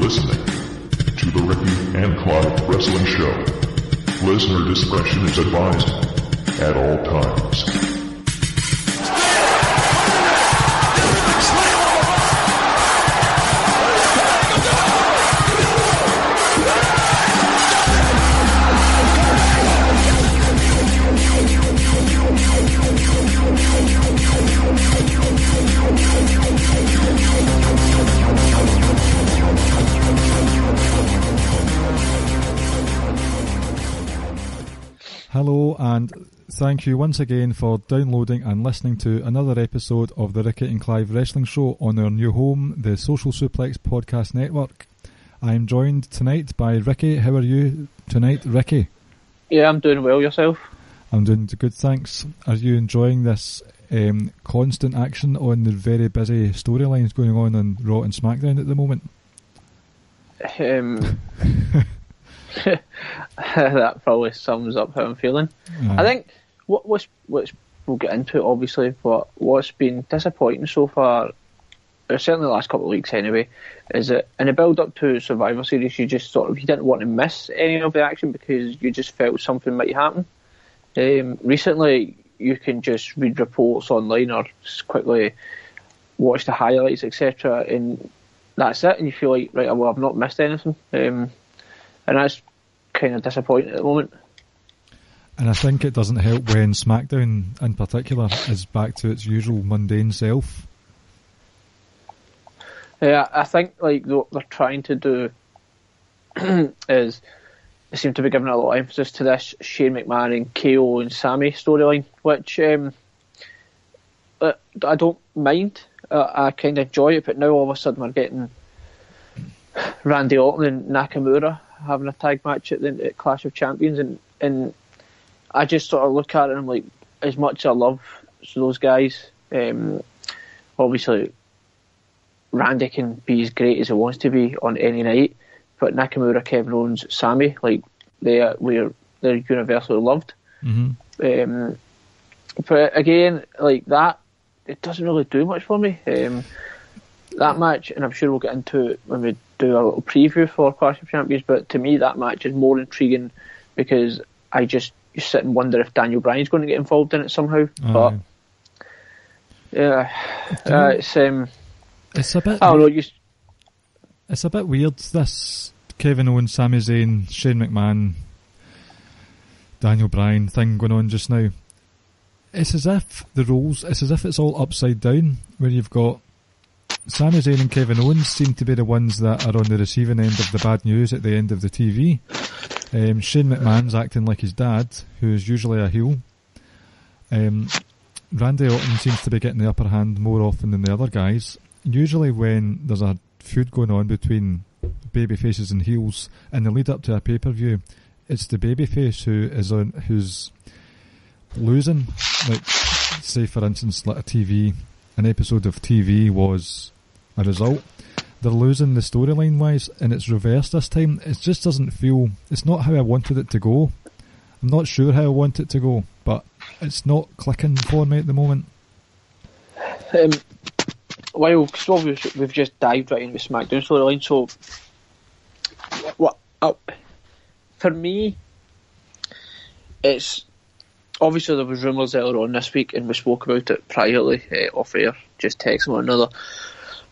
listening to the Ricky and Clive Wrestling Show. Listener discretion is advised at all times. Hello and thank you once again for downloading and listening to another episode of the Ricky and Clive Wrestling Show on our new home, the Social Suplex Podcast Network. I am joined tonight by Ricky. How are you tonight, Ricky? Yeah, I'm doing well. Yourself? I'm doing good, thanks. Are you enjoying this constant action on the very busy storylines going on Raw and Smackdown at the moment? That probably sums up how I'm feeling. I think which we'll get into it obviously, but what's been disappointing so far, or certainly the last couple of weeks anyway, is that in the build up to Survivor Series you didn't want to miss any of the action because you just felt something might happen. Recently you can just read reports online or just quickly watch the highlights, etc., and that's it, and you feel like, right, well, I've not missed anything. And that's kind of disappointing at the moment. And I think it doesn't help when Smackdown in particular is back to its usual mundane self. Yeah, I think like what they're trying to do is they seem to be giving a lot of emphasis to this Shane McMahon and KO and Sami storyline, which I don't mind. I kind of enjoy it, but now all of a sudden we're getting Randy Orton and Nakamura having a tag match at Clash of Champions, and I just sort of look at it and I'm like, as much as I love those guys, obviously Randy can be as great as he wants to be on any night, but Nakamura, Kevin Owens, Sami, like they're universally loved. Mm-hmm. But again, like that, it doesn't really do much for me. That match, and I'm sure we'll get into it when we do a little preview for Clash of Champions, but to me that match is more intriguing because I just sit and wonder if Daniel Bryan's going to get involved in it somehow. But yeah, it's a bit. I don't know. It's a bit weird, this Kevin Owens, Sami Zayn, Shane McMahon, Daniel Bryan thing going on just now. It's as if it's all upside down, where you've got Sami Zayn and Kevin Owens seem to be the ones that are on the receiving end of the bad news at the end of the TV. Shane McMahon's acting like his dad, who's usually a heel. Randy Orton seems to be getting the upper hand more often than the other guys. Usually when there's a feud going on between baby faces and heels in the lead up to a pay-per-view, it's the babyface who's losing. Like, say for instance, like an episode of TV was a result. They're losing the storyline wise, and it's reversed this time. It just doesn't feel, it's not how I wanted it to go. I'm not sure how I want it to go, but it's not clicking for me at the moment. Well, we've just dived right into Smackdown storyline, so for me, it's obviously there was rumours earlier on this week, and we spoke about it privately off air, just texting one another,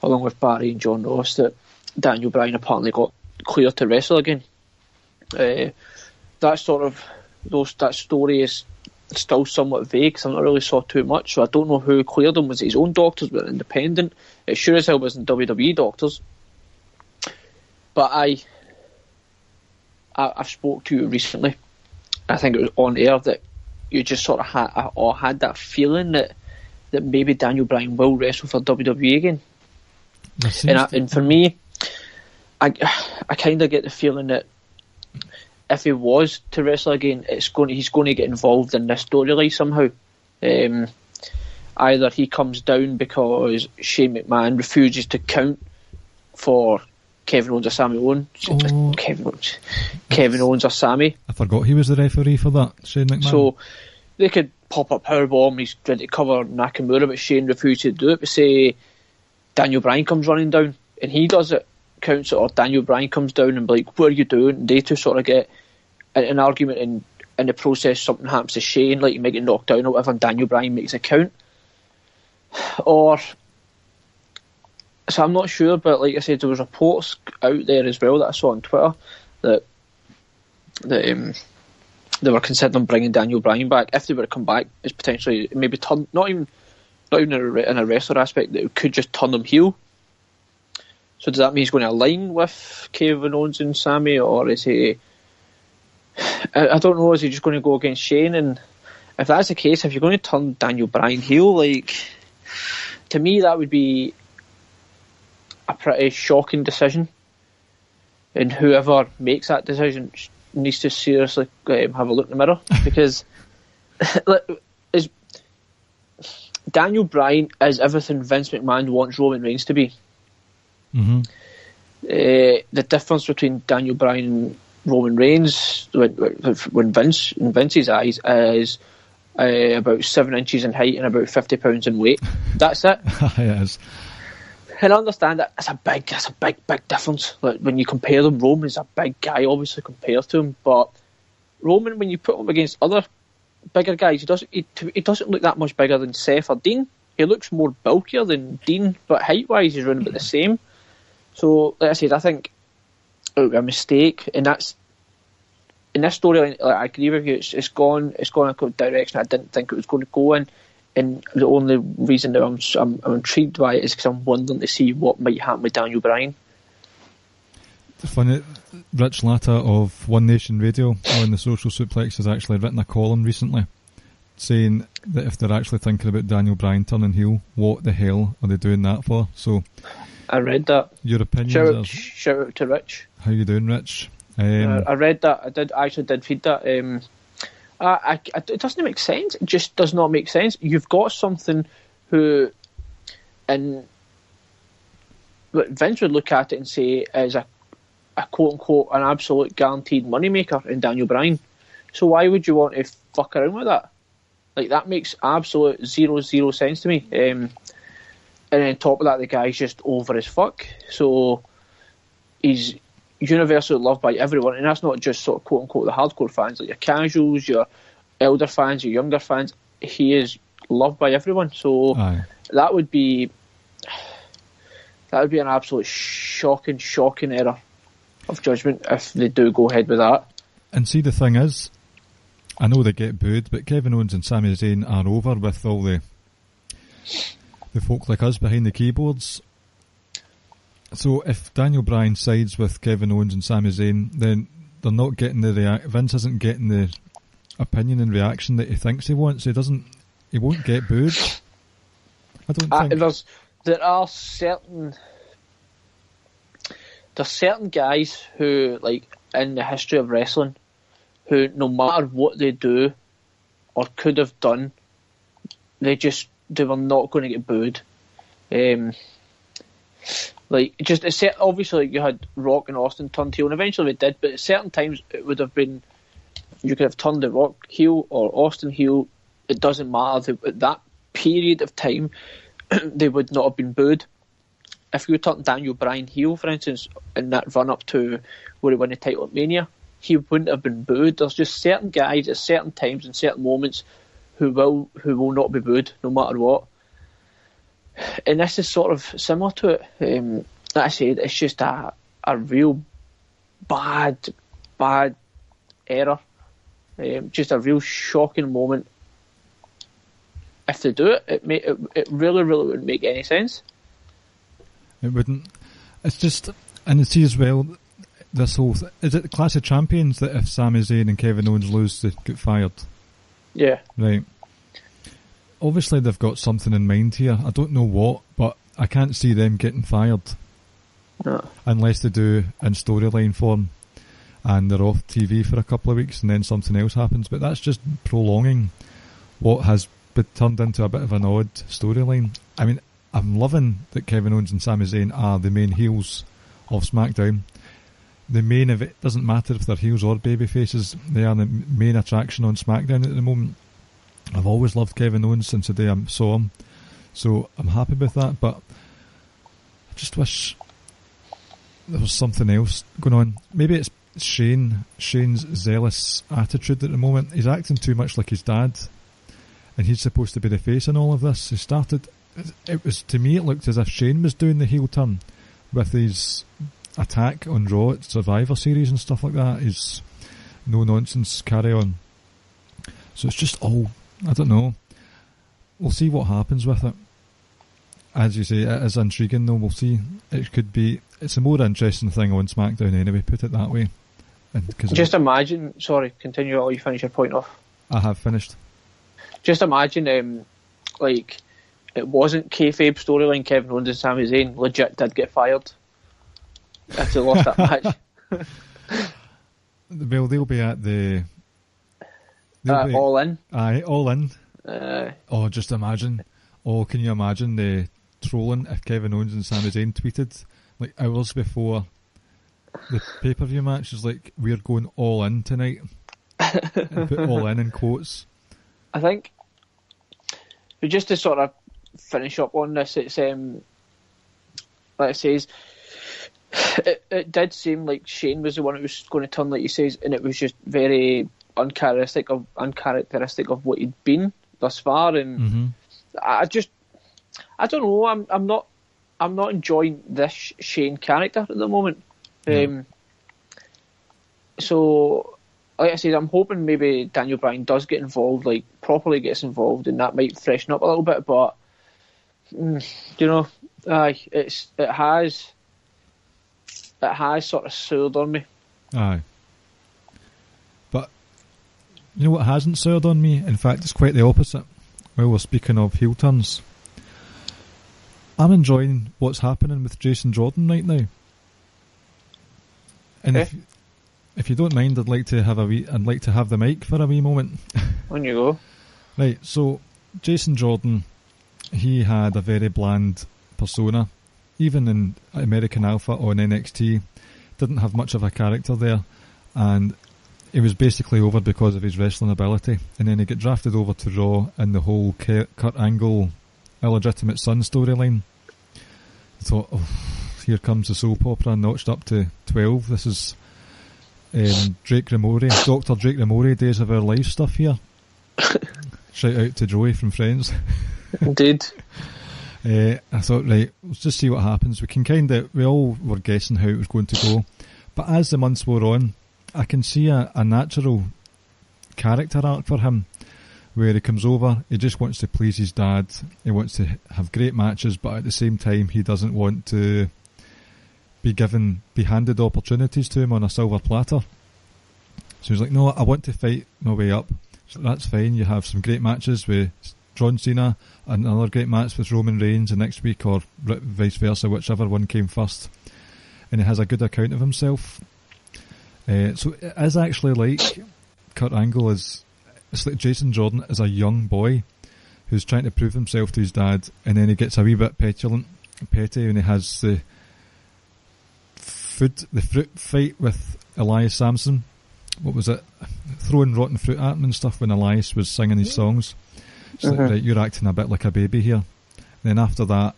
along with Barry and John Ross, that Daniel Bryan apparently got cleared to wrestle again. That story is still somewhat vague, because I not really saw too much, so I don't know who cleared him. Was it his own doctors, but independent? It sure as hell wasn't WWE doctors. But I've spoke to you recently, I think it was on air, that you just sort of had that feeling that maybe Daniel Bryan will wrestle for WWE again. And for me, I kind of get the feeling that if he was to wrestle again, he's going to get involved in this storyline somehow. Either he comes down because Shane McMahon refuses to count for Kevin Owens or Sami Owens. Kevin Owens or Sami. I forgot he was the referee for that, Shane McMahon. So they could pop up powerbomb, he's ready to cover Nakamura, but Shane refuses to do it. But say Daniel Bryan comes running down and he does it, counts it, or Daniel Bryan comes down and be like, what are you doing? And they two sort of get an argument, and in the process something happens to Shane, like he might get knocked down or whatever, and Daniel Bryan makes a count. Or, so I'm not sure, but like I said, there was reports out there as well that I saw on Twitter that they were considering bringing Daniel Bryan back. If they were to come back, it's potentially maybe turn, not even in a wrestler aspect, that it could just turn them heel. So does that mean he's going to align with Kevin Owens and Sami, or is he? I don't know. Is he just going to go against Shane? And if that's the case, if you're going to turn Daniel Bryan heel, like, to me that would be a pretty shocking decision. And whoever makes that decision needs to seriously have a look in the mirror, because is Daniel Bryan is everything Vince McMahon wants Roman Reigns to be. Mm-hmm. The difference between Daniel Bryan and Roman Reigns, when Vince, in Vince's eyes, is about 7 inches in height and about 50 pounds in weight. That's it. It is. And I understand that it's a big difference. Like, when you compare them, Roman's a big guy, obviously, compared to him. But Roman, when you put him against other bigger guys, he doesn't look that much bigger than Seth or Dean. He looks more bulkier than Dean, but height-wise, he's around about the same. So, like I said, I think it would be a mistake, and that's in this storyline. Like, I agree with you. It's gone a direction I didn't think it was going to go in. And the only reason that I'm intrigued by it is because I'm wondering to see what might happen with Daniel Bryan. It's funny, Rich Latta of One Nation Radio on the Social Suplex has actually written a column recently saying that if they're actually thinking about Daniel Bryan turning heel, what the hell are they doing that for? So I read that. Your opinions? Shout out to Rich. How you doing, Rich? I read that. I actually did feed that. It doesn't make sense. It just does not make sense. You've got something who, and Vince would look at it and say is a quote unquote an absolute guaranteed moneymaker in Daniel Bryan. So why would you want to fuck around with that? Like, that makes absolute zero sense to me. And then on top of that, the guy's just over as fuck. So he's universally loved by everyone, and that's not just sort of quote unquote the hardcore fans, like your casuals, your elder fans, your younger fans. He is loved by everyone. So that would be an absolute shocking error of judgment if they do go ahead with that. And see, the thing is, I know they get booed, but Kevin Owens and Sami Zayn are over with all the folk like us behind the keyboards. So if Daniel Bryan sides with Kevin Owens and Sami Zayn, then they're not getting Vince isn't getting the opinion and reaction that he thinks he wants. He won't get booed. I don't think. There are certain guys who, like, in the history of wrestling, who no matter what they do or could have done, they were not going to get booed. Like, just obviously you had Rock and Austin turned heel, and eventually they did, but at certain times it would have been, you could have turned the Rock heel or Austin heel, it doesn't matter. At that period of time, they would not have been booed. If you turned Daniel Bryan heel, for instance, in that run up to where he won the title at Mania, he wouldn't have been booed. There's just certain guys at certain times and certain moments who will not be booed no matter what. And this is sort of similar to it. Like I said, it's just a real bad error. Just a real shocking moment. If they do it, it really wouldn't make any sense. It wouldn't. It's just, and you see as well, this whole is it the Clash of Champions that if Sami Zayn and Kevin Owens lose, they get fired? Yeah. Right. Obviously they've got something in mind here. I don't know what, but I can't see them getting fired. No. Unless they do in storyline form and they're off TV for a couple of weeks and then something else happens. But that's just prolonging what has been turned into a bit of an odd storyline. I mean, I'm loving that Kevin Owens and Sami Zayn are the main heels of Smackdown. The main of it doesn't matter if they're heels or baby faces. They are the main attraction on Smackdown at the moment. I've always loved Kevin Owens since the day I saw him, so I'm happy with that, but I just wish there was something else going on. Maybe it's Shane's zealous attitude at the moment. He's acting too much like his dad, and he's supposed to be the face in all of this. It was, to me, it looked as if Shane was doing the heel turn with his attack on Raw at Survivor Series and stuff like that. His no nonsense carry on. So it's just all, I don't know. We'll see what happens with it. As you say, it is intriguing though. We'll see. It's a more interesting thing on SmackDown anyway, put it that way. Just imagine, sorry, continue while you finish your point off. I have finished. Just imagine, like, it wasn't kayfabe storyline, Kevin Owens and Sami Zayn legit did get fired if they lost that match. Well, they'll be at the... All In. Aye, All In. Just imagine. Can you imagine the trolling if Kevin Owens and Sami Zayn tweeted like hours before the pay-per-view match is like, we're going all in tonight, and put all in quotes. I think, just to sort of finish up on this, it's like it says, it did seem like Shane was the one who was going to turn, like he says, and it was just very uncharacteristic of what he'd been thus far, and I don't know. I'm not enjoying this Shane character at the moment. So, like I said, I'm hoping maybe Daniel Bryan does get involved, like properly gets involved, and that might freshen up a little bit. But it has sort of soured on me. Aye. But you know what hasn't soured on me? In fact, it's quite the opposite. Well, we're speaking of heel turns. I'm enjoying what's happening with Jason Jordan right now. And if you don't mind, I'd like to have the mic for a wee moment. On you go. Right, so Jason Jordan, he had a very bland persona. Even in American Alpha on NXT, didn't have much of a character there, and he was basically over because of his wrestling ability. And then he got drafted over to Raw in the whole Kurt Angle illegitimate son storyline. I thought, here comes the soap opera notched up to 12. This is Dr. Drake Ramore Days of Our Lives stuff here. Shout out to Joey from Friends. Indeed. I thought, right, let's just see what happens. We all were guessing how it was going to go. But as the months wore on, I can see a natural character arc for him, where he comes over, he just wants to please his dad, he wants to have great matches, but at the same time he doesn't want to be handed opportunities to him on a silver platter. So he's like, no, I want to fight my way up. So that's fine, you have some great matches with John Cena, and another great match with Roman Reigns the next week, or vice versa, whichever one came first. And he has a good account of himself. So it is actually like Kurt Angle it's like Jason Jordan is a young boy who's trying to prove himself to his dad, and then he gets a wee bit petty when he has the fruit fight with Elias Samson. What was it? Throwing rotten fruit at him and stuff when Elias was singing his songs. It's like, right, you're acting a bit like a baby here. And then after that,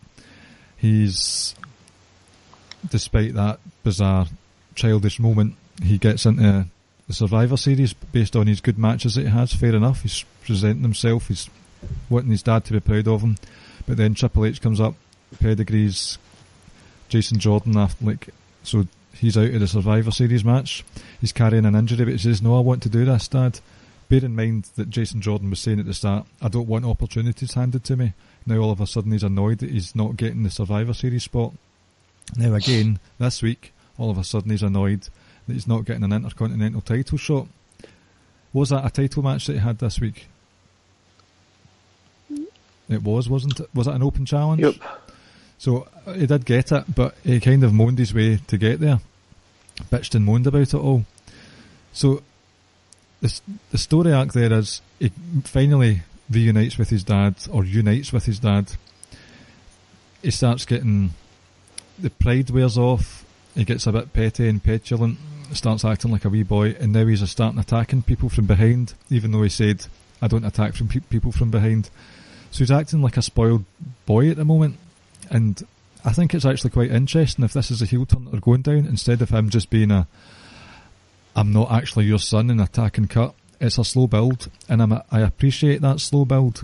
despite that bizarre childish moment, he gets into the Survivor Series based on his good matches that he has. Fair enough, he's presenting himself, he's wanting his dad to be proud of him. But then Triple H comes up, pedigrees Jason Jordan after, so he's out of the Survivor Series match. He's carrying an injury, but he says, no, I want to do this, Dad. Bear in mind that Jason Jordan was saying at the start, I don't want opportunities handed to me. Now all of a sudden he's annoyed that he's not getting the Survivor Series spot. Now again, this week, all of a sudden he's annoyed that he's not getting an Intercontinental title shot. Was that a title match that he had this week? It was, wasn't it? Was it an open challenge? Yep. So he did get it, but he kind of moaned his way to get there. Bitched and moaned about it all. So the story arc there is he finally reunites with his dad, or unites with his dad. He starts getting, the pride wears off, he gets a bit petty and petulant, starts acting like a wee boy, and now he's starting attacking people from behind, even though he said, I don't attack people from behind. So he's acting like a spoiled boy at the moment, and I think it's actually quite interesting if this is a heel turn that they're going down, instead of him just being I'm not actually your son and attack and cut. It's a slow build, and I appreciate that slow build,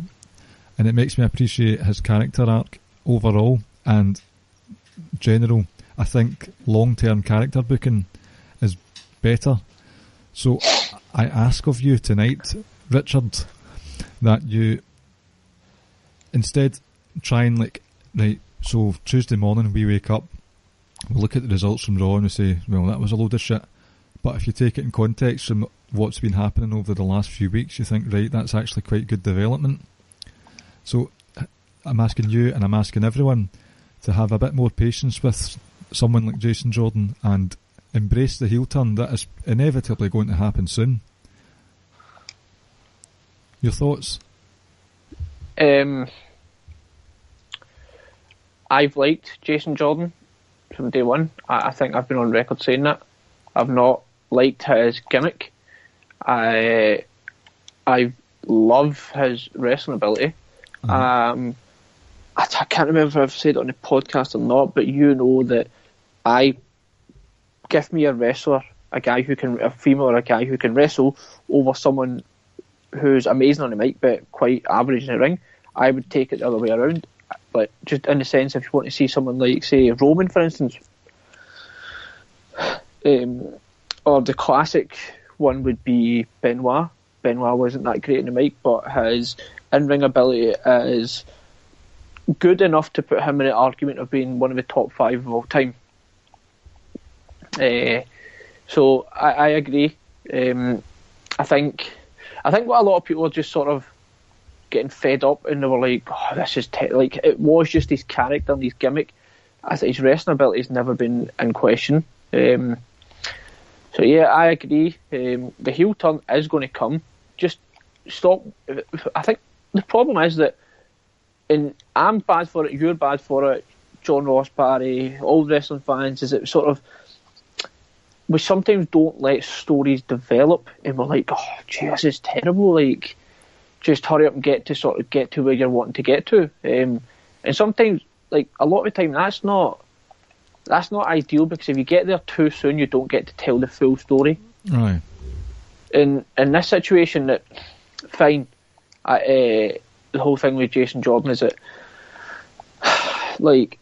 and it makes me appreciate his character arc overall and general. I think long-term character booking is better. So I ask of you tonight, Richard, that you instead try and right, so Tuesday morning we wake up, we look at the results from Raw and we say, well, that was a load of shit. But if you take it in context from what's been happening over the last few weeks, you think, right, that's actually quite good development. So I'm asking you, and I'm asking everyone, to have a bit more patience with someone like Jason Jordan and embrace the heel turn that is inevitably going to happen soon. Your thoughts? I've liked Jason Jordan from day one. I think I've been on record saying that. I've not liked his gimmick. I love his wrestling ability. I can't remember if I've said it on the podcast or not, but you know that give me a wrestler, a female or a guy who can wrestle over someone who's amazing on the mic but quite average in the ring. I would take it the other way around. But just in the sense, if you want to see someone like, say, Roman, for instance, or the classic one would be Benoit. Benoit wasn't that great in the mic, but his in-ring ability is good enough to put him in an argument of being one of the top 5 of all time. So I agree. I think what a lot of people are just sort of getting fed up, and they were like, "Oh, this is like it was just his character and his gimmick." As his wrestling ability has never been in question. So yeah, I agree. The heel turn is going to come. Just stop. I think the problem is that, and I'm bad for it, you're bad for it, John Ross Barry, all wrestling fans, is that sort of we sometimes don't let stories develop, and we're like, "Oh, gee, this is terrible." Like, just hurry up and get to where you're wanting to get to. And sometimes, like a lot of the time, that's not ideal, because if you get there too soon, you don't get to tell the full story. Right. In this situation, that fine. The whole thing with Jason Jordan is that, like,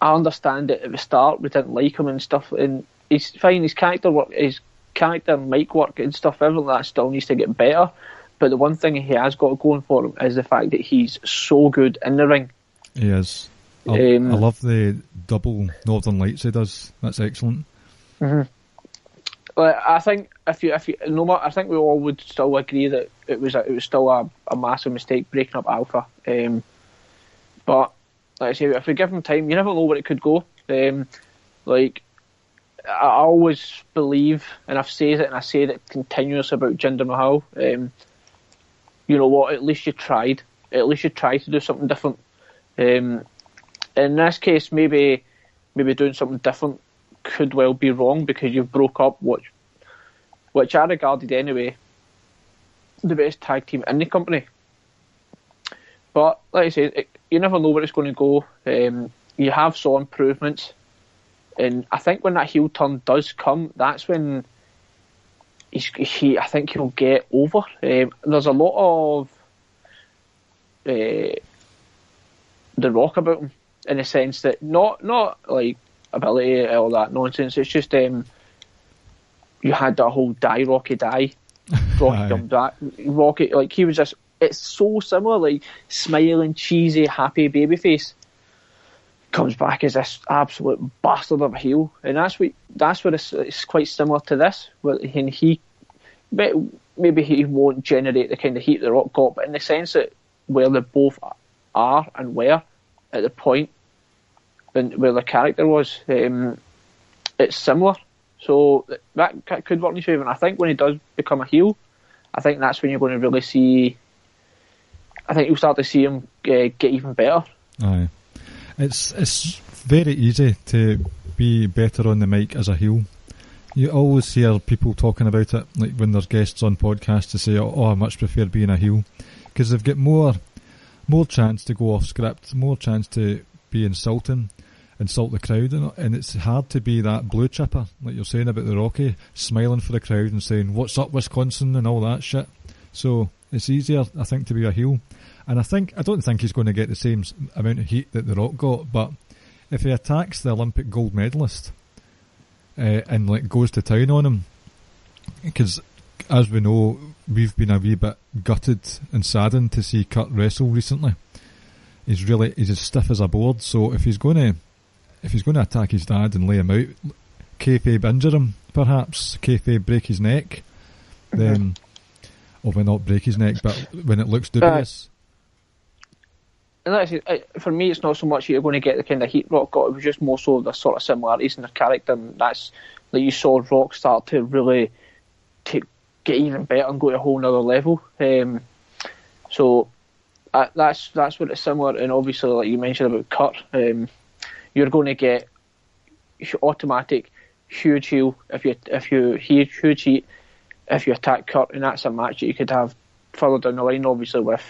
I understand that at the start we didn't like him and stuff, and he's fine. His character and mic work and stuff, everything like that still needs to get better. But the one thing he has got going for him is the fact that he's so good in the ring. He is. I love the double Northern Lights he does. That's excellent. Mm-hmm. I think if you I think we all would still agree that it was still a massive mistake breaking up Alpha. But like I say, if we give him time, you never know where it could go. Like, I always believe, and I've said it and I say it continuous about Jinder Mahal. You know what? At least you tried. At least you tried to do something different. In this case, maybe doing something different could well be wrong, because you've broke up which I regarded anyway the best tag team in the company. But like I said, you never know where it's going to go. You have saw improvements, and I think when that heel turn does come, that's when I think he'll get over. There's a lot of The Rock about him, in the sense that not like ability, all that nonsense. It's just you had that whole die Rocky die, Rocky come back, Rocky, like he was just. It's so similar, like smiling, cheesy, happy babyface comes back as this absolute bastard of a heel, and that's what it's quite similar to this. And maybe he won't generate the kind of heat The Rock got, but in the sense that where they both are and were at the point and where the character was, it's similar. So that could work in his favour. And I think when he does become a heel, I think that's when you're going to really see. I think you'll start to see him get even better. Aye. It's very easy to be better on the mic as a heel. You always hear people talking about it, like when there's guests on podcasts, to say, "Oh, I much prefer being a heel," because they've got more chance to go off script, more chance to be insulting, insult the crowd, and it's hard to be that blue chipper, like you're saying about the Rocky, smiling for the crowd and saying, "What's up, Wisconsin?" and all that shit. So it's easier, I think, to be a heel. And I don't think he's going to get the same amount of heat that The Rock got, but if he attacks the Olympic gold medalist and like goes to town on him, because as we know, we've been a wee bit gutted and saddened to see Kurt wrestle recently. He's as stiff as a board. So if he's going to attack his dad and lay him out, kayfabe injure him, perhaps kayfabe break his neck, then, or well, not break his neck, but when it looks dubious. And actually, for me, it's not so much you're going to get the kind of heat Rock got. It was just more so the sort of similarities in their character, and that's like you saw Rock start to really get even better and go to a whole nother level. So that's what it's similar. And obviously, like you mentioned about Kurt, you're going to get automatic huge heel if you huge heat if you attack Kurt, and that's a match that you could have further down the line. Obviously, with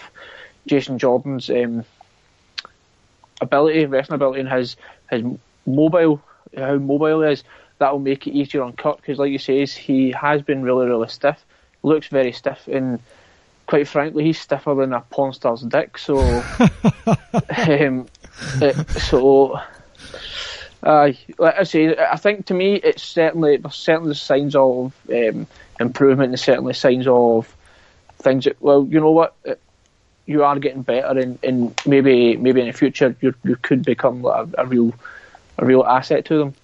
Jason Jordan's wrestling ability, and his mobile, how mobile he is, that will make it easier on Kurt, because like you say, he has been really, really stiff, looks very stiff, and quite frankly, he's stiffer than a porn star's dick. So, like I say, I think to me, there's certainly signs of improvement, and certainly signs of things that, well, you know what, you are getting better, and maybe in the future you could become like a real asset to them.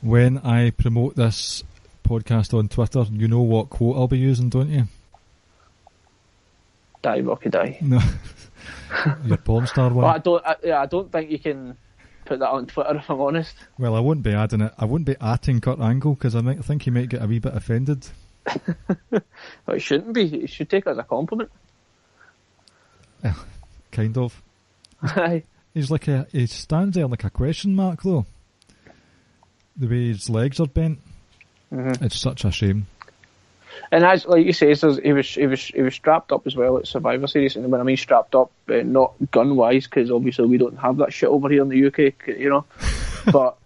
When I promote this podcast on Twitter, you know what quote I'll be using, don't you? Die, Rocky, die. No, your porn star one. Well, I don't think you can put that on Twitter, if I'm honest. Well, I wouldn't be adding it. I wouldn't be atting Kurt Angle, because I think he might get a wee bit offended. Well, it shouldn't be. You should take it as a compliment. Kind of. Aye. He stands there like a question mark, though. The way his legs are bent, It's such a shame. And as like you say, he was strapped up as well at Survivor Series. And when I mean strapped up, not gun wise, because obviously we don't have that shit over here in the UK, you know. But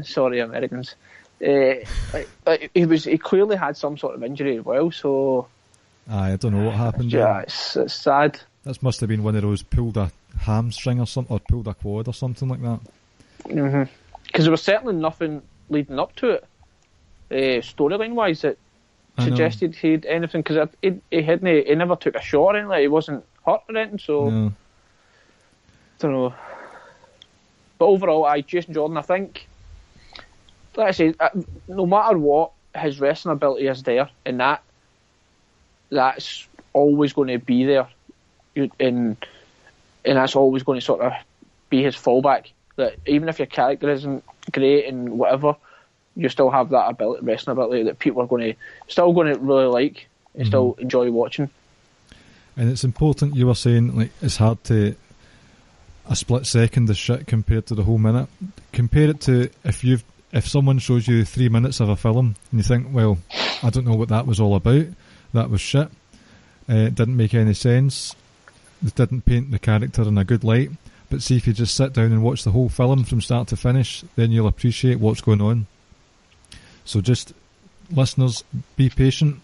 sorry, Americans. He clearly had some sort of injury as well. So I don't know what happened. Yeah, it's sad. This must have been one of those pulled a hamstring or something, or pulled a quad or something like that. Because there was certainly nothing leading up to it, storyline wise, that suggested he had anything. Because he never took a shot or anything. He wasn't hurt or anything. So I don't know. But overall, Jason Jordan, I think, like I say, no matter what, his wrestling ability is there, and that's always going to be there, and that's always going to sort of be his fallback. That even if your character isn't great and whatever, you still have that wrestling ability that people are still going to really like and still enjoy watching. And it's important, you were saying, like, it's hard to a split second of shit compared to the whole minute. Compare it to if someone shows you 3 minutes of a film and you think, well, I don't know what that was all about, that was shit, it didn't make any sense, it didn't paint the character in a good light. But see, if you just sit down and watch the whole film from start to finish, then you'll appreciate what's going on. So just, listeners, be patient.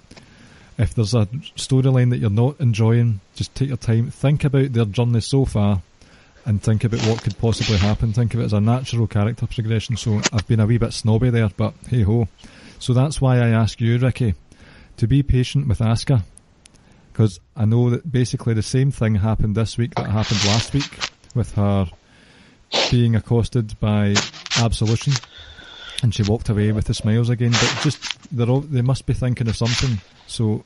If there's a storyline that you're not enjoying, just take your time, think about their journey so far, and think about what could possibly happen. Think of it as a natural character progression. So I've been a wee bit snobby there, but hey ho. So that's why I ask you, Ricky, to be patient with Asuka, because I know that basically the same thing happened this week that happened last week, with her being accosted by Absolution, and she walked away with the smiles again. But just they must be thinking of something. So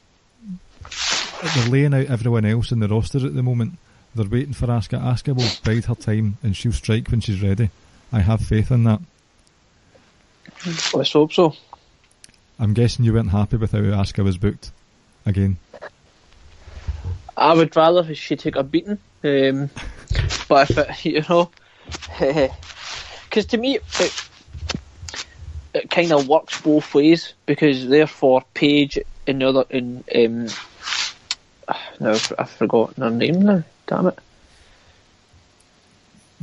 they're laying out everyone else in the roster at the moment. They're waiting for Asuka. Asuka will bide her time and she'll strike when she's ready. I have faith in that. Let's hope so. I'm guessing you weren't happy with how Asuka was booked again. I would rather she take a beating. But if it, you know, because to me it kind of works both ways, because therefore Paige and the other no, I've forgotten her name now. Damn it.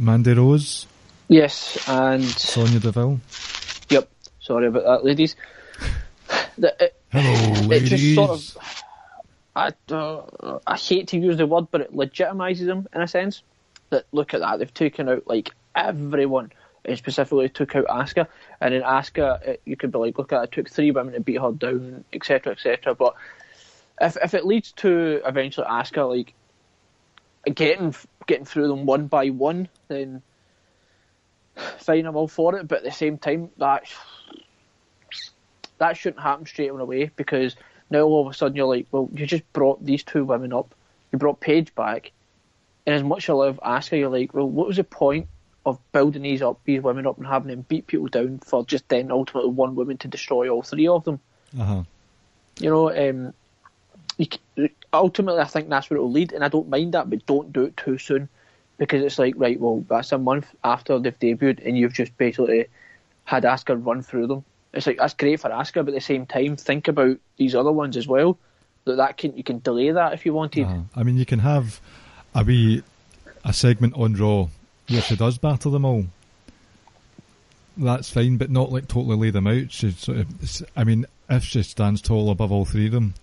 Mandy Rose. Yes, and Sonya Deville. Yep. Sorry about that, ladies. Hello, ladies. It just sort of, I hate to use the word, but it legitimises them in a sense. That look at that, they've taken out like everyone, and specifically took out Asuka, and in Asuka, you could be like, look at it took 3 women to beat her down, etc., etc. But if it leads to eventually Asuka like getting through them one by one, then fine, I'm all for it. But at the same time, that shouldn't happen straight away, because now all of a sudden you're like, well, you just brought these 2 women up, you brought Paige back, and as much as I love Asuka, you're like, well, what was the point of building these women up and having them beat people down for just then ultimately one woman to destroy all 3 of them? Uh-huh. You know, ultimately I think that's where it will lead, and I don't mind that, but don't do it too soon, because it's like, right, well, that's a month after they've debuted and you've just basically had Asuka run through them. It's like, that's great for Asuka, but at the same time, think about these other ones as well. You can delay that if you wanted. I mean, you can have a segment on Raw where she does battle them all. That's fine, but not like totally lay them out. She sort of, I mean, if she stands tall above all 3 of them,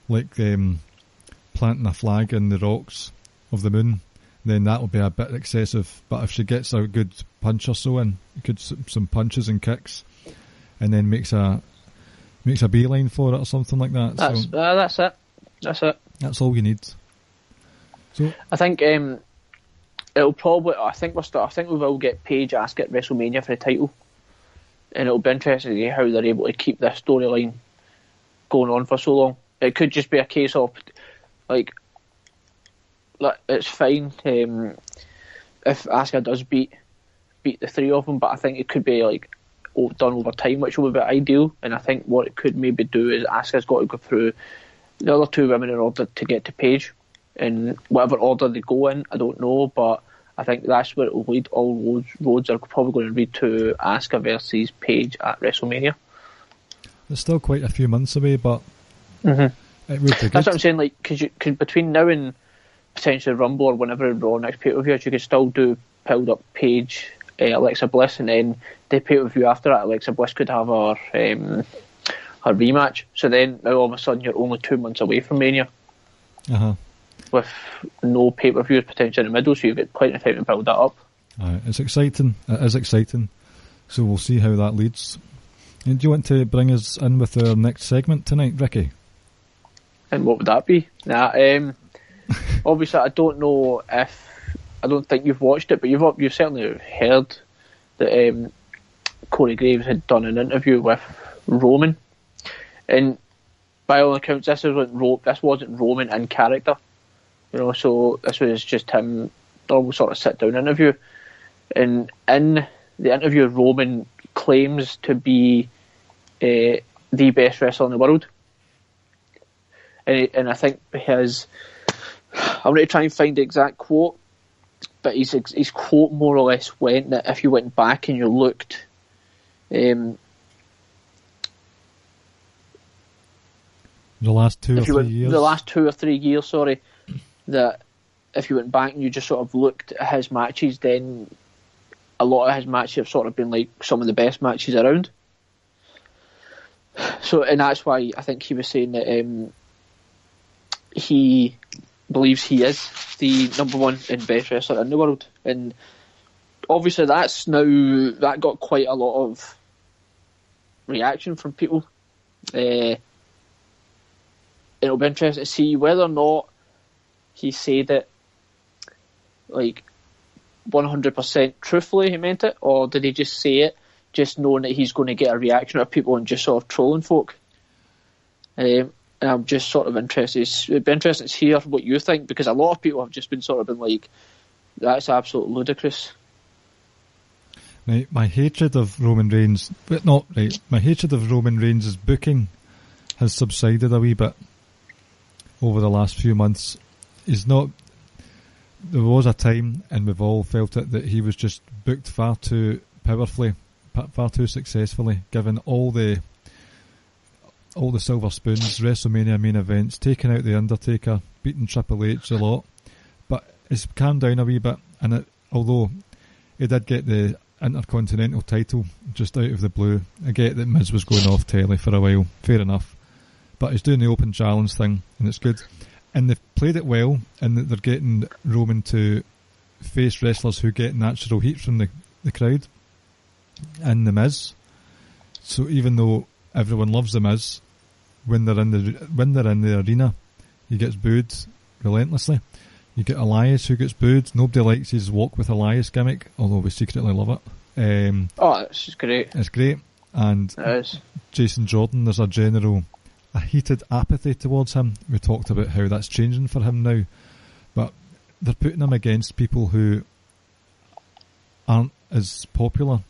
like planting a flag in the rocks of the moon, then that will be a bit excessive. But if she gets a good punch or so in, some punches and kicks, and then makes a beeline for it or something like that. That's it. That's it. That's all you need. So I think it'll probably. I think we will get Paige Asuka at WrestleMania for the title, and it'll be interesting to see how they're able to keep this storyline going on for so long. It could just be a case of like it's fine if Asuka does beat the 3 of them, but I think it could be like done over time, which will be ideal. And I think what it could maybe do is Asuka's got to go through the other 2 women in order to get to Paige, in whatever order they go in, I don't know, but I think that's where it will lead. All roads are probably going to lead to Asuka versus Paige at WrestleMania. It's still quite a few months away, but it would be good. That's what I'm saying, like, because between now and potentially Rumble or whenever Raw next pay-per-view, you could still do build up Paige, Alexa Bliss, and then the pay-per-view after that, Alexa Bliss could have her rematch. So then now all of a sudden you're only 2 months away from Mania. With no pay-per-views potentially in the middle, so you've got plenty of time to build that up. It's exciting. It is exciting. So we'll see how that leads. And do you want to bring us in with our next segment tonight, Ricky? And what would that be? Obviously, I don't think you've watched it, but you've certainly heard that Corey Graves had done an interview with Roman, and by all accounts, this wasn't Roman in character, you know. So this was just him, normal sort of sit down interview, and in the interview, Roman claims to be the best wrestler in the world, and I think I'm going to try and find the exact quote, but his quote more or less went that if you went back and you looked, the last 2 or 3 years, sorry, that if you went back and you just sort of looked at his matches, then a lot of his matches have sort of been like some of the best matches around. So, and that's why I think he was saying that he believes he is the number 1 and best wrestler in the world, and obviously that got quite a lot of reaction from people. It'll be interesting to see whether or not he said it like 100% truthfully he meant it, or did he just say it just knowing that he's going to get a reaction out of people and just sort of trolling folk. And I'm just sort of interested. It'd be interesting to hear what you think, because a lot of people have just been like, that's absolutely ludicrous. Right, my hatred of Roman Reigns' booking has subsided a wee bit over the last few months. There was a time, and we've all felt it, that he was just booked far too powerfully, far too successfully, given all the silver spoons, WrestleMania main events, taking out The Undertaker, beating Triple H a lot. But it's calmed down a wee bit, and although he did get the Intercontinental title just out of the blue. I get that Miz was going off telly for a while, fair enough, but he's doing the open challenge thing, and it's good. And they've played it well, and they're getting Roman to face wrestlers who get natural heat from the crowd, and the Miz. So even though everyone loves the Miz, when they're in the arena, he gets booed relentlessly. You get Elias, who gets booed. Nobody likes his Walk with Elias gimmick, although we secretly love it. It's great. It's great. And it is. Jason Jordan, there's a heated apathy towards him. We talked about how that's changing for him now, but they're putting him against people who aren't as popular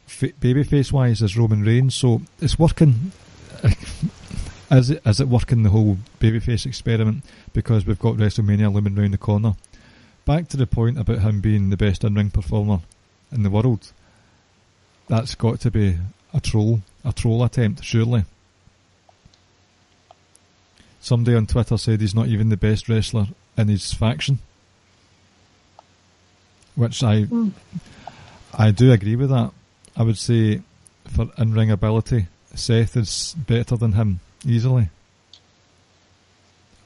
babyface wise as Roman Reigns, so it's working. Is it working, the whole babyface experiment, because we've got WrestleMania looming round the corner? Back to the point about him being the best in-ring performer in the world. That's got to be a troll attempt, surely. Somebody on Twitter said he's not even the best wrestler in his faction, which I do agree with that. I would say for in-ring ability, Seth is better than him, easily.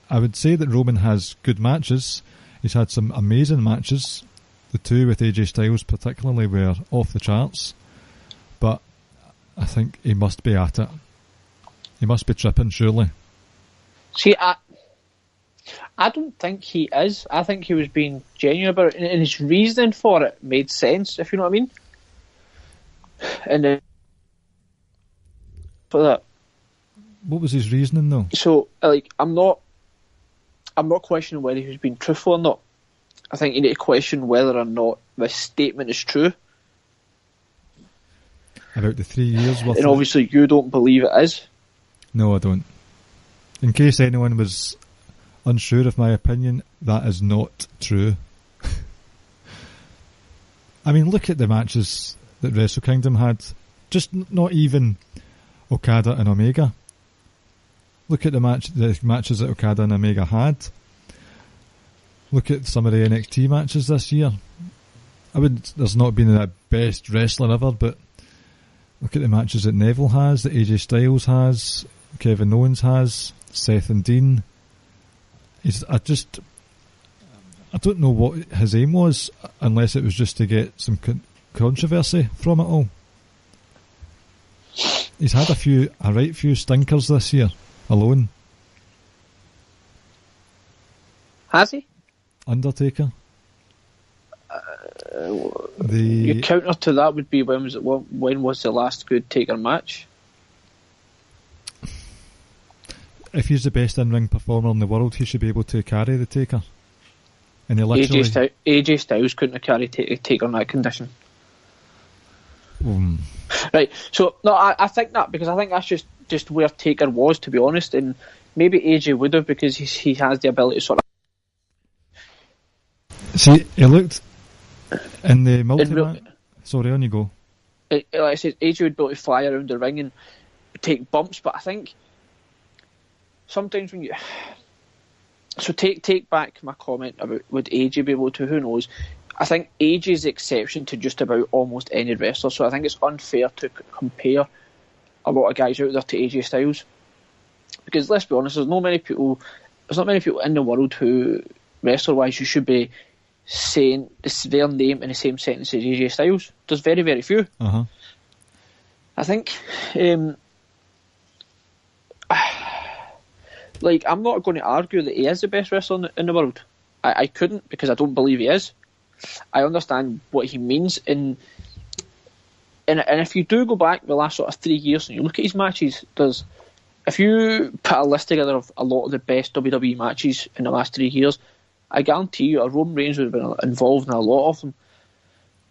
I would say that Roman has good matches. He's had some amazing matches. The two with AJ Styles particularly were off the charts. But I think he must be at it. He must be tripping, surely. See, I don't think he is. I think he was being genuine about it, and his reasoning for it made sense, if you know what I mean. And for that. What was his reasoning, though? So, I'm not questioning whether he was being truthful or not. I think you need to question whether or not this statement is true. About the 3 years worth. And obviously you don't believe it is. No, I don't. In case anyone was unsure of my opinion, that is not true. I mean, look at the matches that Wrestle Kingdom had. Just not even Okada and Omega. Look at the matches that Okada and Omega had. Look at some of the NXT matches this year. There's not been the best wrestler ever, but look at the matches that Neville has, that AJ Styles has, Kevin Owens has, Seth and Dean. I don't know what his aim was, unless it was just to get some controversy from it all. He's had a right few stinkers this year alone. Has he? Undertaker. Your counter to that would be when was the last good Taker match? If he's the best in-ring performer in the world, he should be able to carry the Taker. And he literally... AJ Styles couldn't have carried Taker in that condition. Right, so no, I think that, because I think that's just where Taker was, to be honest, and maybe AJ would have, because he has the ability to sort of... See, he looked in the multi-match... Sorry, on you go. Like I said, AJ would be able to fly around the ring and take bumps, but I think sometimes when you... So take back my comment about would AJ be able to, who knows. I think AJ is the exception to just about almost any wrestler, so I think it's unfair to compare a lot of guys out there to AJ Styles, because let's be honest, there's not many people in the world who, wrestler-wise, you should be saying their name in the same sentence as AJ Styles. There's very, very few. I think I'm not going to argue that he is the best wrestler in the world. I couldn't, because I don't believe he is. I understand what he means, and if you do go back the last sort of 3 years and you look at his matches, if you put a list together of a lot of the best WWE matches in the last 3 years, I guarantee you a Roman Reigns would have been involved in a lot of them.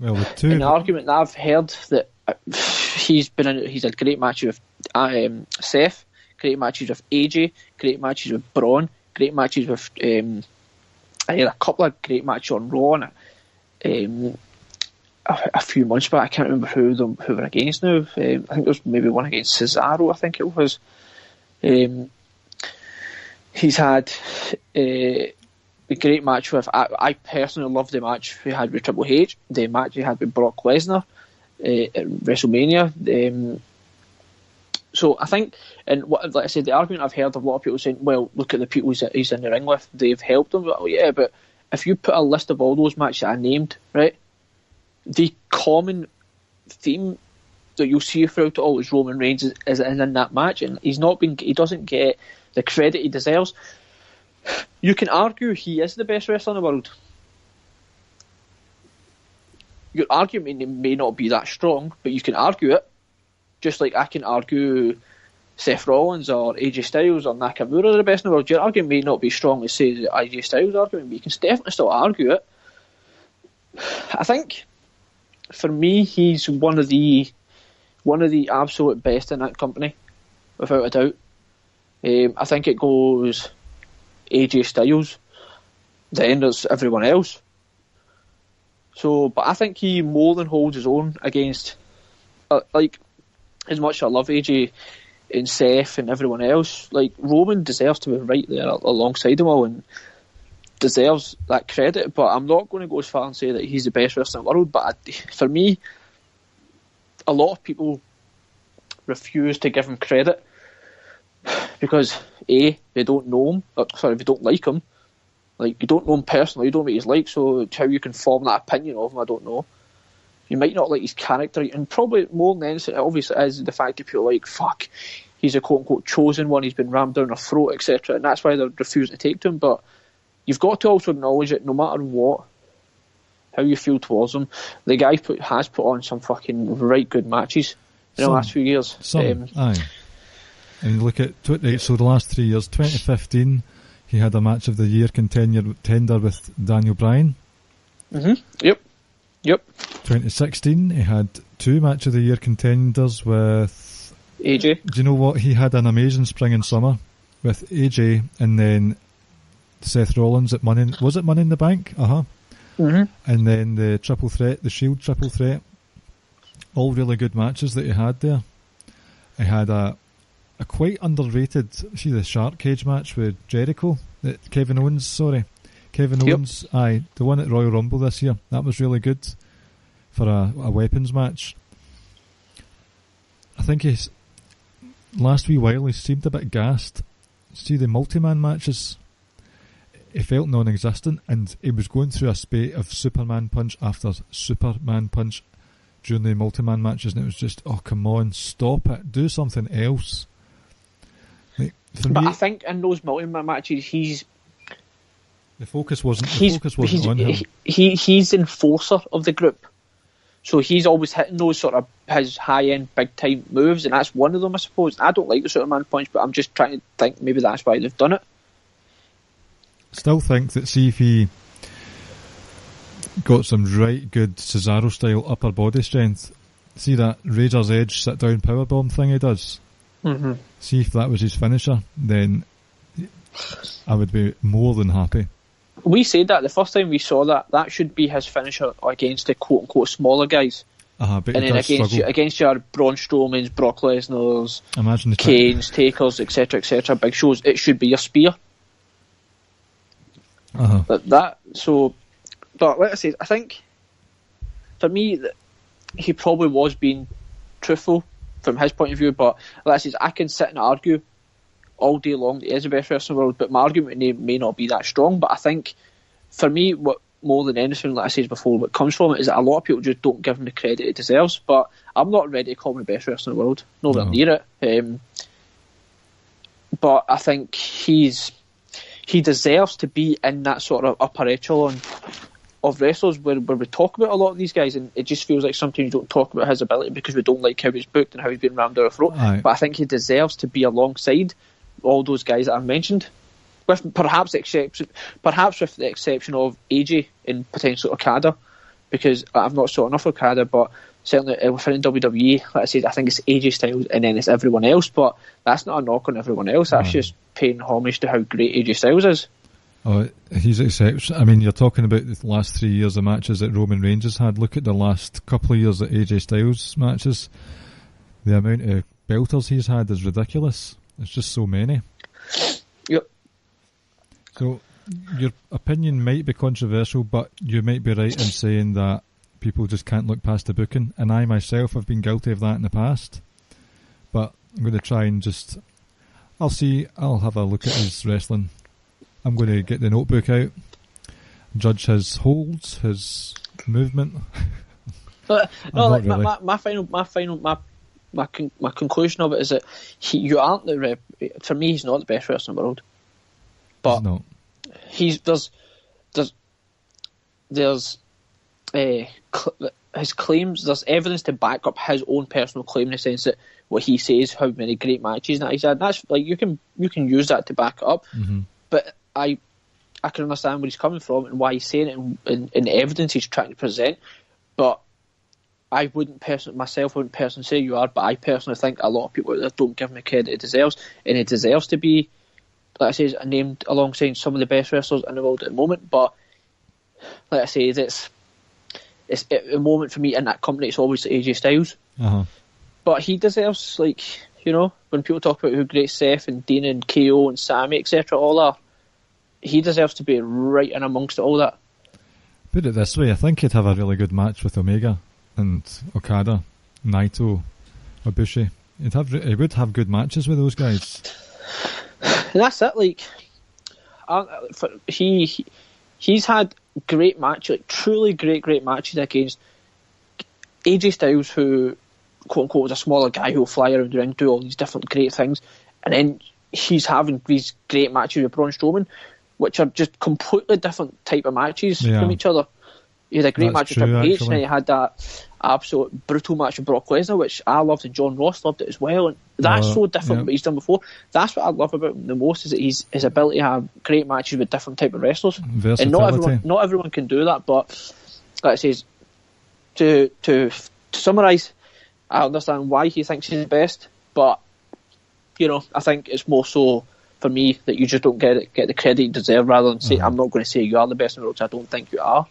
Well, the argument that I've heard that he's had great matches with Seth, great matches with AJ, great matches with Braun, great matches with I had a couple of great matches on Raw a few months back. I can't remember who were against now. I think there was maybe one against Cesaro, I think it was. a great match with. I personally love the match he had with Triple H, the match he had with Brock Lesnar at WrestleMania. So I think, and like I said, the argument I've heard of a lot of people saying, well, look at the people he's in the ring with, they've helped him. Well, yeah, but if you put a list of all those matches that I named, right, the common theme that you'll see throughout it all is Roman Reigns is in that match, and he doesn't get the credit he deserves. You can argue he is the best wrestler in the world. Your argument may not be that strong, but you can argue it. Just like I can argue Seth Rollins or AJ Styles or Nakamura are the best in the world. Your argument may not be strong as say the AJ Styles argument, but you can definitely still argue it. I think for me he's one of the absolute best in that company, without a doubt. I think it goes AJ Styles, then there's everyone else. So, but I think he more than holds his own against, like, as much as I love AJ and Seth and everyone else, like, Roman deserves to be right there alongside them all and deserves that credit. But I'm not going to go as far and say that he's the best wrestler in the world. But for me, a lot of people refuse to give him credit because A, they don't know him, they don't like him. Like, you don't know him personally, you don't know what he's like, so how you can form that opinion of him, I don't know. You might not like his character, and probably more than anything, obviously, is the fact that people are like, fuck, he's a quote-unquote chosen one, he's been rammed down their throat, etc., and that's why they're refusing to take to him. But you've got to also acknowledge that no matter what, how you feel towards him, the guy has put on some fucking right good matches in the last few years. Aye. And look at, so the last 3 years, 2015, he had a match of the year contender with Daniel Bryan. Yep. 2016, he had 2 match of the year contenders with AJ. Do you know what? He had an amazing spring and summer with AJ, and then Seth Rollins at Money in the Bank? And then the triple threat, the Shield triple threat. All really good matches that he had there. He had a quite underrated, see the Shark Cage match with Jericho, Kevin Owens, aye, the one at Royal Rumble this year, that was really good for a weapons match. I think he's, last wee while he seemed a bit gassed. See the multi-man matches, he felt non-existent, and he was going through a spate of Superman punch after Superman punch during the multi-man matches, and it was just, oh come on, stop it, do something else. But I think in those multi-man matches, the focus wasn't on him. He's the enforcer of the group, so he's always hitting those sort of his high-end, big-time moves, and that's one of them, I suppose. I don't like the Superman punch, but I'm just trying to think maybe that's why they've done it. Still think that, see if he got some right good Cesaro-style upper body strength. See that Razor's Edge sit-down powerbomb thing he does? See if that was his finisher, then I would be more than happy. We said that the first time we saw that should be his finisher against the quote-unquote smaller guys. But and then against your Braun Strowmans, Brock Lesnar's, Kane's, Takers, etc., big shows, it should be your spear. But like I said, I think for me he probably was being truthful from his point of view, but like I said, I can sit and argue all day long that he is the best wrestler in the world, but my argument may not be that strong. But I think for me, what more than anything, like I said before, what comes from it is that a lot of people just don't give him the credit he deserves. But I'm not ready to call him the best wrestler in the world, nowhere near it. But I think he deserves to be in that sort of upper echelon of wrestlers where we talk about a lot of these guys, and it just feels like sometimes you don't talk about his ability because we don't like how he's booked and how he's been rammed down our throat. But I think he deserves to be alongside all those guys that I've mentioned, with perhaps with the exception of AJ and potentially Okada, because I've not saw enough of Okada, but certainly within WWE, like I said, I think it's AJ Styles and then it's everyone else, but that's not a knock on everyone else, that's just paying homage to how great AJ Styles is. Oh, he's exceptional. I mean, you're talking about the last 3 years of matches that Roman Reigns has had. Look at the last couple of years of AJ Styles matches. The amount of belters he's had is ridiculous. It's just so many. Yep. So, your opinion might be controversial, but you might be right in saying that people just can't look past the booking, and I myself have been guilty of that in the past. But I'm going to try and I'll have a look at his wrestling. I'm going to get the notebook out, judge his holds, his movement. But no, like my conclusion of it is that you aren't for me, he's not the best wrestler in the world. But he's not. There's his claims. There's evidence to back up his own personal claim in the sense that what he says, how many great matches that he's had. That's like you can use that to back it up. Mm-hmm. But I can understand where he's coming from and why he's saying it in the evidence he's trying to present. But I wouldn't personally say you are, but I personally think a lot of people out there don't give him the credit he deserves, and he deserves to be, like I say, named alongside some of the best wrestlers in the world at the moment. But like I say, it's at the moment for me in that company, it's always AJ Styles. Uh-huh. But he deserves, like, you know, when people talk about who great Seth and Dean and KO and Sammy, etc., all that, he deserves to be right in amongst all that. Put it this way, I think he'd have a really good match with Omega and Okada, Naito, Ibushi. He would have good matches with those guys. And that's it. Like, he's had great matches, like truly great matches against AJ Styles, who quote unquote was a smaller guy who'll fly around the ring, do all these different great things, and then he's having these great matches with Braun Strowman, which are just completely different type of matches from each other. He had a great match with Triple H, and then he had that absolute brutal match with Brock Lesnar, which I loved, and John Ross loved it as well. And that's so different from what he's done before. That's what I love about him the most, is that his ability to have great matches with different type of wrestlers. And not everyone can do that. But like I say, to summarise, I understand why he thinks he's the best, but you know, I think it's more so for me that you just don't get the credit you deserve, rather than say I'm not going to say you are the best in the world, so I don't think you are.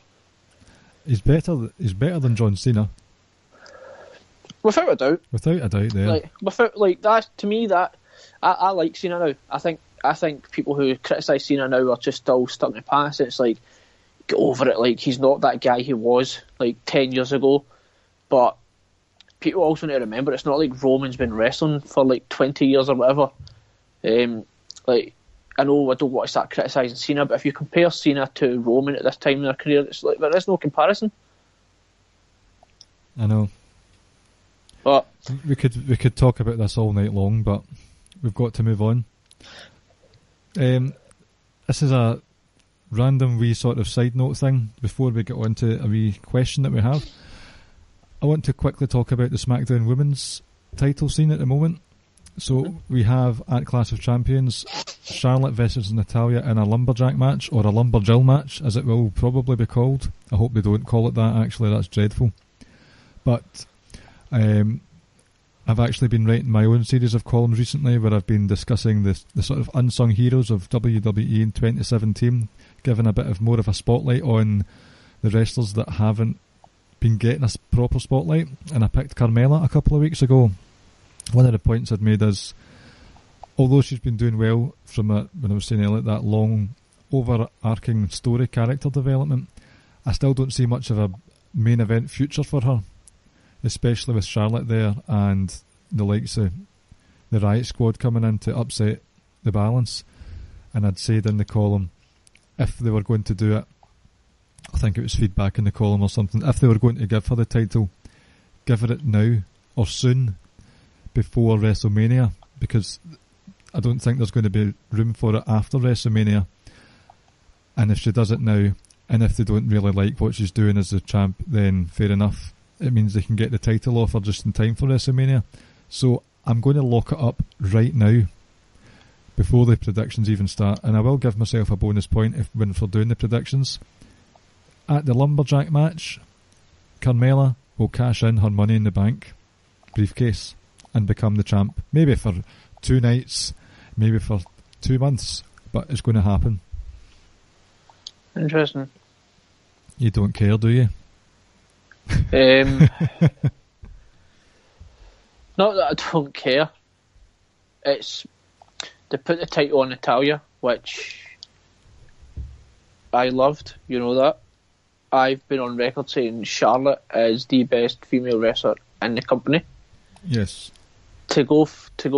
He's better than John Cena. Without a doubt. There. That to me, that I like Cena now. I think people who criticise Cena now are just still stuck in the past. It's like, get over it. Like, he's not that guy he was like 10 years ago. But people also need to remember, it's not like Roman's been wrestling for like 20 years or whatever. Like, I know I don't want to start criticising Cena, but if you compare Cena to Roman at this time in their career, it's like there is no comparison. I know. But we could talk about this all night long, but we've got to move on. This is a random wee sort of side note thing before we get on to a wee question that we have. I want to quickly talk about the Smackdown Women's title scene at the moment. So we have at Clash of Champions, Charlotte versus Natalya in a lumberjack match, or a lumberjill match, as it will probably be called. I hope they don't call it that, actually, that's dreadful. But I've actually been writing my own series of columns recently where I've been discussing the sort of unsung heroes of WWE in 2017, giving a bit of more of a spotlight on the wrestlers that haven't been getting a proper spotlight. And I picked Carmella a couple of weeks ago. One of the points I'd made is, although she's been doing well from when I was saying earlier, that long, overarching story character development, I still don't see much of a main event future for her, especially with Charlotte there and the likes of the Riot Squad coming in to upset the balance. And I'd said in the column, if they were going to do it, I think it was feedback in the column or something, if they were going to give her the title, give her it now or soon, before WrestleMania, because I don't think there's going to be room for it after WrestleMania. And if she does it now, and if they don't really like what she's doing as the champ, then fair enough. It means they can get the title off her just in time for WrestleMania. So I'm going to lock it up right now, before the predictions even start. And I will give myself a bonus point when we're doing the predictions. At the lumberjack match, Carmella will cash in her Money in the Bank briefcase and become the champ. Maybe for 2 nights, maybe for 2 months, but it's going to happen. Interesting. You don't care, do you? Not that I don't care. It's they put the title on Natalya, which I loved. You know that. I've been on record saying Charlotte is the best female wrestler in the company. Yes. To go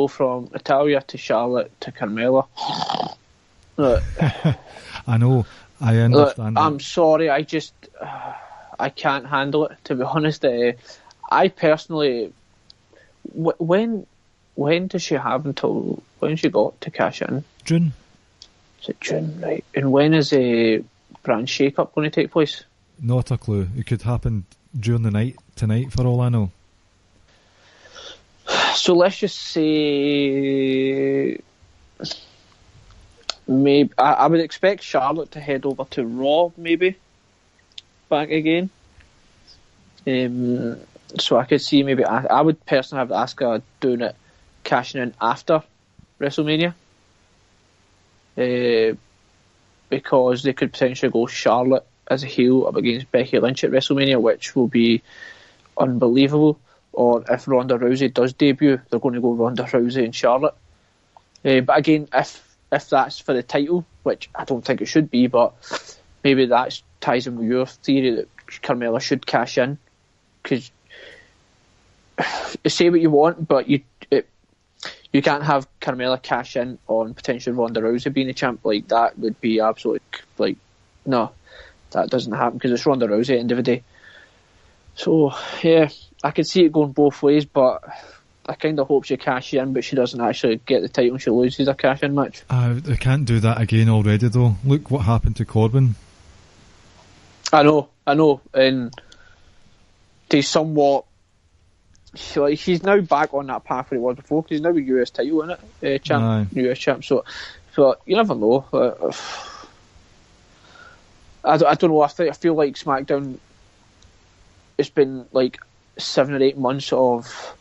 from Natalia to Charlotte to Carmella. Look, I know. I understand. I'm sorry. I just I can't handle it. To be honest, I personally, when does she have until when she got to cash in? June. Is it June, right? And when is a brand shake-up going to take place? Not a clue. It could happen during the night tonight, for all I know. So let's just say, maybe I would expect Charlotte to head over to Raw, maybe back again. So I could see maybe I would personally have Asuka doing it, cashing in after WrestleMania, because they could potentially go Charlotte as a heel up against Becky Lynch at WrestleMania, which will be unbelievable. Or if Ronda Rousey does debut, they're going to go Ronda Rousey and Charlotte. But again, if that's for the title, which I don't think it should be, but maybe that ties in with your theory that Carmella should cash in. Because say what you want, but you can't have Carmella cash in on potentially Ronda Rousey being the champ. Like, that would be absolutely, like, no, that doesn't happen because it's Ronda Rousey at the end of the day. So, yeah, I could see it going both ways, but I kind of hope she cashes in, but she doesn't actually get the title and she loses a cash-in match. They can't do that again already, though. Look what happened to Corbin. I know, and he's somewhat... Like, he's now back on that path where he was before, because he's now a US title, isn't it? Champ, US champ, so you never know. I don't know, I feel like Smackdown, it's been like 7 or 8 months of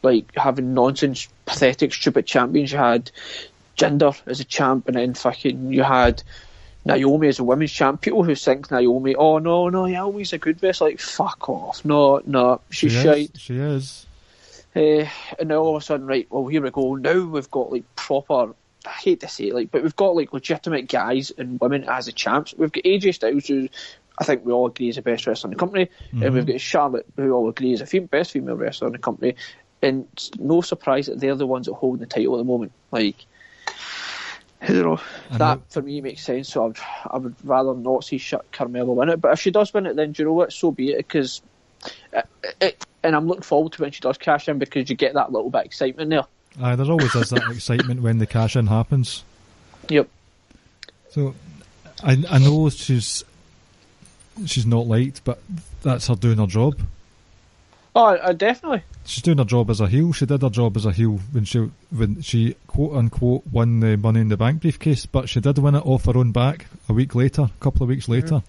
like having nonsense, pathetic, stupid champions. You had Jinder as a champ, and then fucking you had Naomi as a women's champ. People who think Naomi, oh no, Naomi's a good wrestler. Like, fuck off. No, she's shite. She is. And now all of a sudden, right, well, here we go. Now we've got like proper, I hate to say it, like, but we've got like legitimate guys and women as the champs. We've got AJ Styles, who I think we all agree is the best wrestler in the company, and we've got Charlotte, who we all agree is the best female wrestler in the company. And it's no surprise that they're the ones that hold the title at the moment. Like, I don't know. That for me makes sense. So I would rather not see Carmella win it. But if she does win it, then do you know what? So be it. Because and I'm looking forward to when she does cash in, because you get that little bit of excitement there. There always is that excitement when the cash in happens. Yep. So I know she's not liked, but that's her doing her job. Oh, definitely. She's doing her job as a heel. She did her job as a heel when she quote unquote won the Money in the Bank briefcase, but she did win it off her own back a couple of weeks later.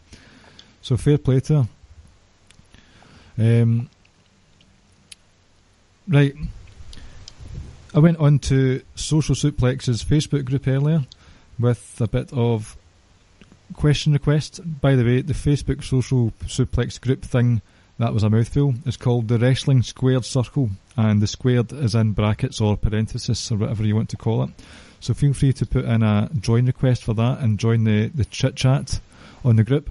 So fair play to her. Right. I went on to Social Suplex's Facebook group earlier with a bit of question request. By the way, the Facebook Social Suplex group thing, that was a mouthful. It's called the Wrestling Squared Circle, and the squared is in brackets or parenthesis or whatever you want to call it. So feel free to put in a join request for that and join the chit chat on the group.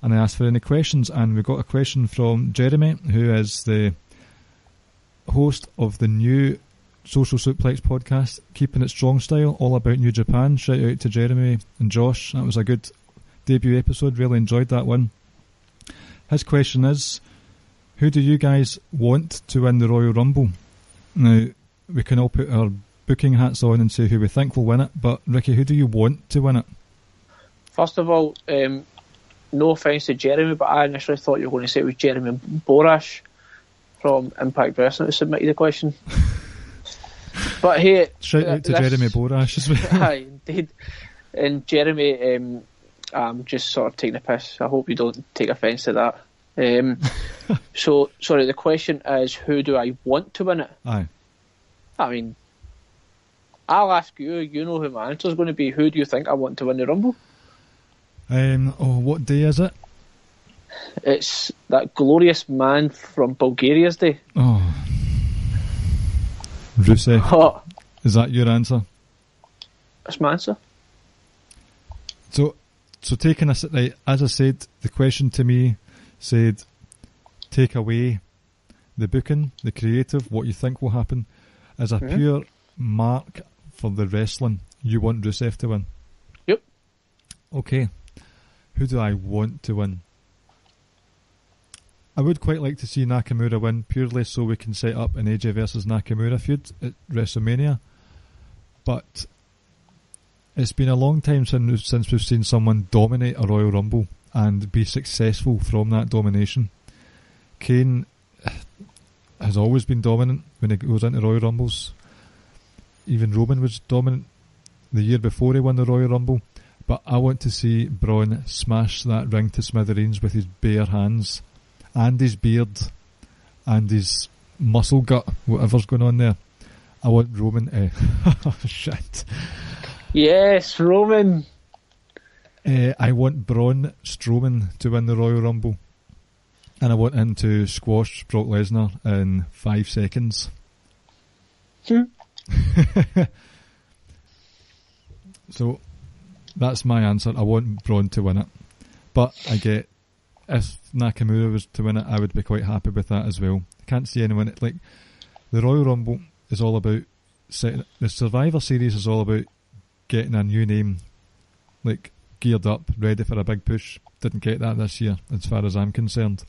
And I asked for any questions, and we got a question from Jeremy, who is the host of the new Social Suplex podcast, Keeping It Strong Style, all about New Japan. Shout out to Jeremy and Josh. That was a good debut episode. Really enjoyed that one. His question is, who do you guys want to win the Royal Rumble? Now, we can all put our booking hats on and say who we think will win it, but Ricky, who do you want to win it? First of all, no offence to Jeremy, but I initially thought you were going to say it was Jeremy Borash from Impact Wrestling who submitted the question. But hey, shout out to Jeremy Borash as well. Aye, indeed. And Jeremy, I'm just sort of taking a piss. I hope you don't take offence to that. So, sorry, the question is, who do I want to win it? Aye. I mean, I'll ask you. You know who my answer is going to be. Who do you think I want to win the Rumble? What day is it? It's that glorious man from Bulgaria's day. Oh, Rusev. Oh. Is that your answer? That's my answer. So, So taking us right, as I said, the question to me said, take away the booking, the creative, what you think will happen, as a pure mark for the wrestling. You want Rusev to win. Yep. Okay. Who do I want to win? I would quite like to see Nakamura win, purely so we can set up an AJ versus Nakamura feud at WrestleMania. But it's been a long time since we've seen someone dominate a Royal Rumble and be successful from that domination. Kane has always been dominant when he goes into Royal Rumbles. Even Roman was dominant the year before he won the Royal Rumble. But I want to see Braun smash that ring to smithereens with his bare hands and his beard and his muscle gut, whatever's going on there. I want Roman oh shit. Yes, Roman. I want Braun Strowman to win the Royal Rumble. And I want him to squash Brock Lesnar in 5 seconds. So that's my answer. I want Braun to win it. But I get, if Nakamura was to win it, I would be quite happy with that as well. I can't see anyone, like, the Royal Rumble is all about the Survivor Series is all about getting a new name, like, geared up, ready for a big push. Didn't get that this year, as far as I'm concerned.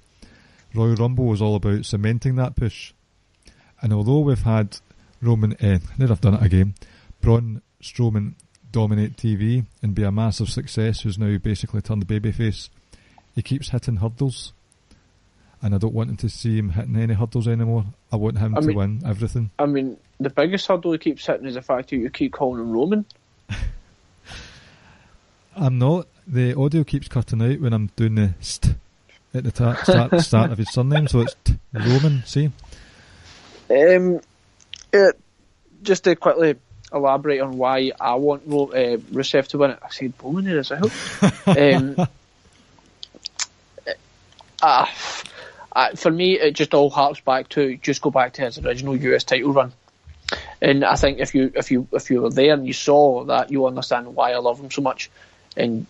Royal Rumble was all about cementing that push. And although we've had Braun Strowman dominate TV and be a massive success, who's now basically turned babyface, he keeps hitting hurdles. And I don't want him to see him hitting any hurdles anymore. I want him to win everything. I mean, the biggest hurdle he keeps hitting is the fact that you keep calling him Roman. I'm not. The audio keeps cutting out when I'm doing the st at the start of his surname, so it's Roman, see? Just to quickly elaborate on why I want Rusev to win it. I said Roman there as well. For me, it just all harps back to go back to his original US title run. And I think if you were there and you saw that, you understand why I love him so much. And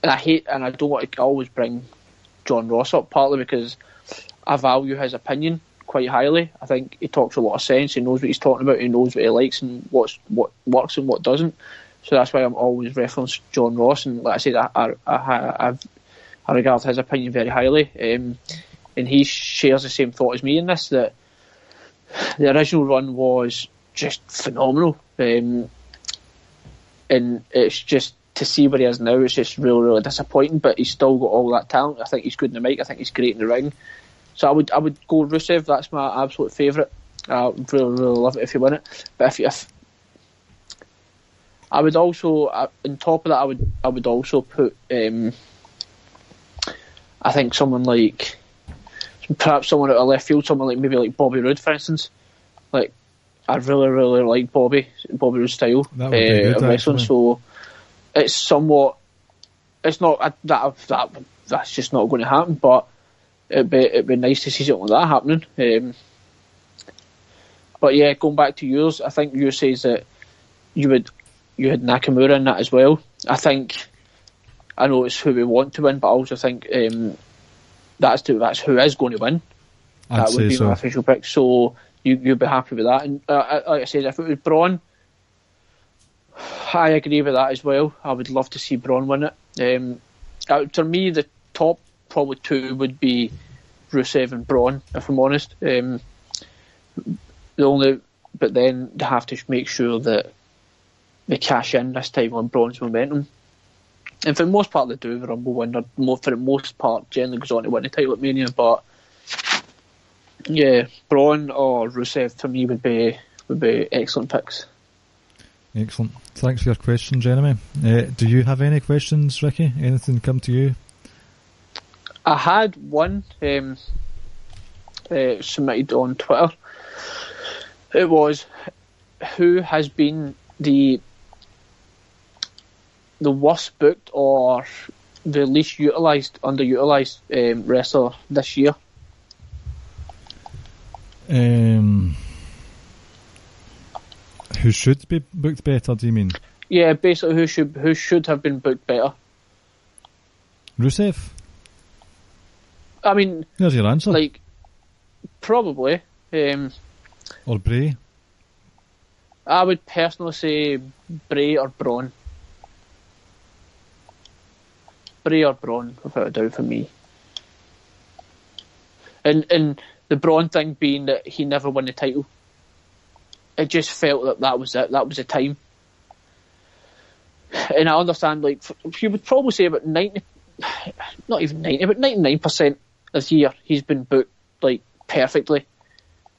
I don't want to always bring John Ross up, partly because I value his opinion quite highly. I think he talks a lot of sense. He knows what he's talking about. He knows what he likes and what works and what doesn't. So that's why I'm always reference John Ross. And like I said, I regard his opinion very highly. And he shares the same thought as me in this, that the original run was just phenomenal. And it's just, to see where he is now, it's just really, really disappointing, but he's still got all that talent. I think he's good in the mic. I think he's great in the ring. So I would go Rusev. That's my absolute favourite. I would really, really love it if he win it. But if I would also, on top of that, I would also put, I think perhaps someone out of left field, someone maybe like Bobby Roode, for instance. Like, I really, really like Bobby Roode's style of wrestling. So it's somewhat, it's not that's just not going to happen, but it'd be nice to see something like that happening. But yeah, going back to yours, I think you says that you had Nakamura in that as well. I know it's who we want to win, but I also think that's who is going to win. That would be my official pick. So you'd be happy with that. And like I said, if it was Braun, I agree with that as well. I would love to see Braun win it. For me, the top probably two would be Rusev and Braun, if I'm honest. But then they have to make sure that they cash in this time on Braun's momentum. And for the most part, they do the Rumble winner. For the most part, generally goes on to win the title at Mania. But yeah, Braun or Rusev for me would be excellent picks. Excellent. Thanks for your question, Jeremy. Do you have any questions, Ricky? Anything come to you? I had one submitted on Twitter. It was, who has been the worst booked or the least underutilised wrestler this year? Who should be booked better, do you mean? Yeah, basically who should have been booked better. Rusev? I mean... There's your answer. Like, probably. Or Bray? I would personally say Bray or Braun. Bray or Braun, without a doubt, for me. And the Braun thing being that he never won the title. It just felt that was it. That was the time. And I understand, like, you would probably say about 90, not even 90, but 99% of the year he's been booked, like, perfectly.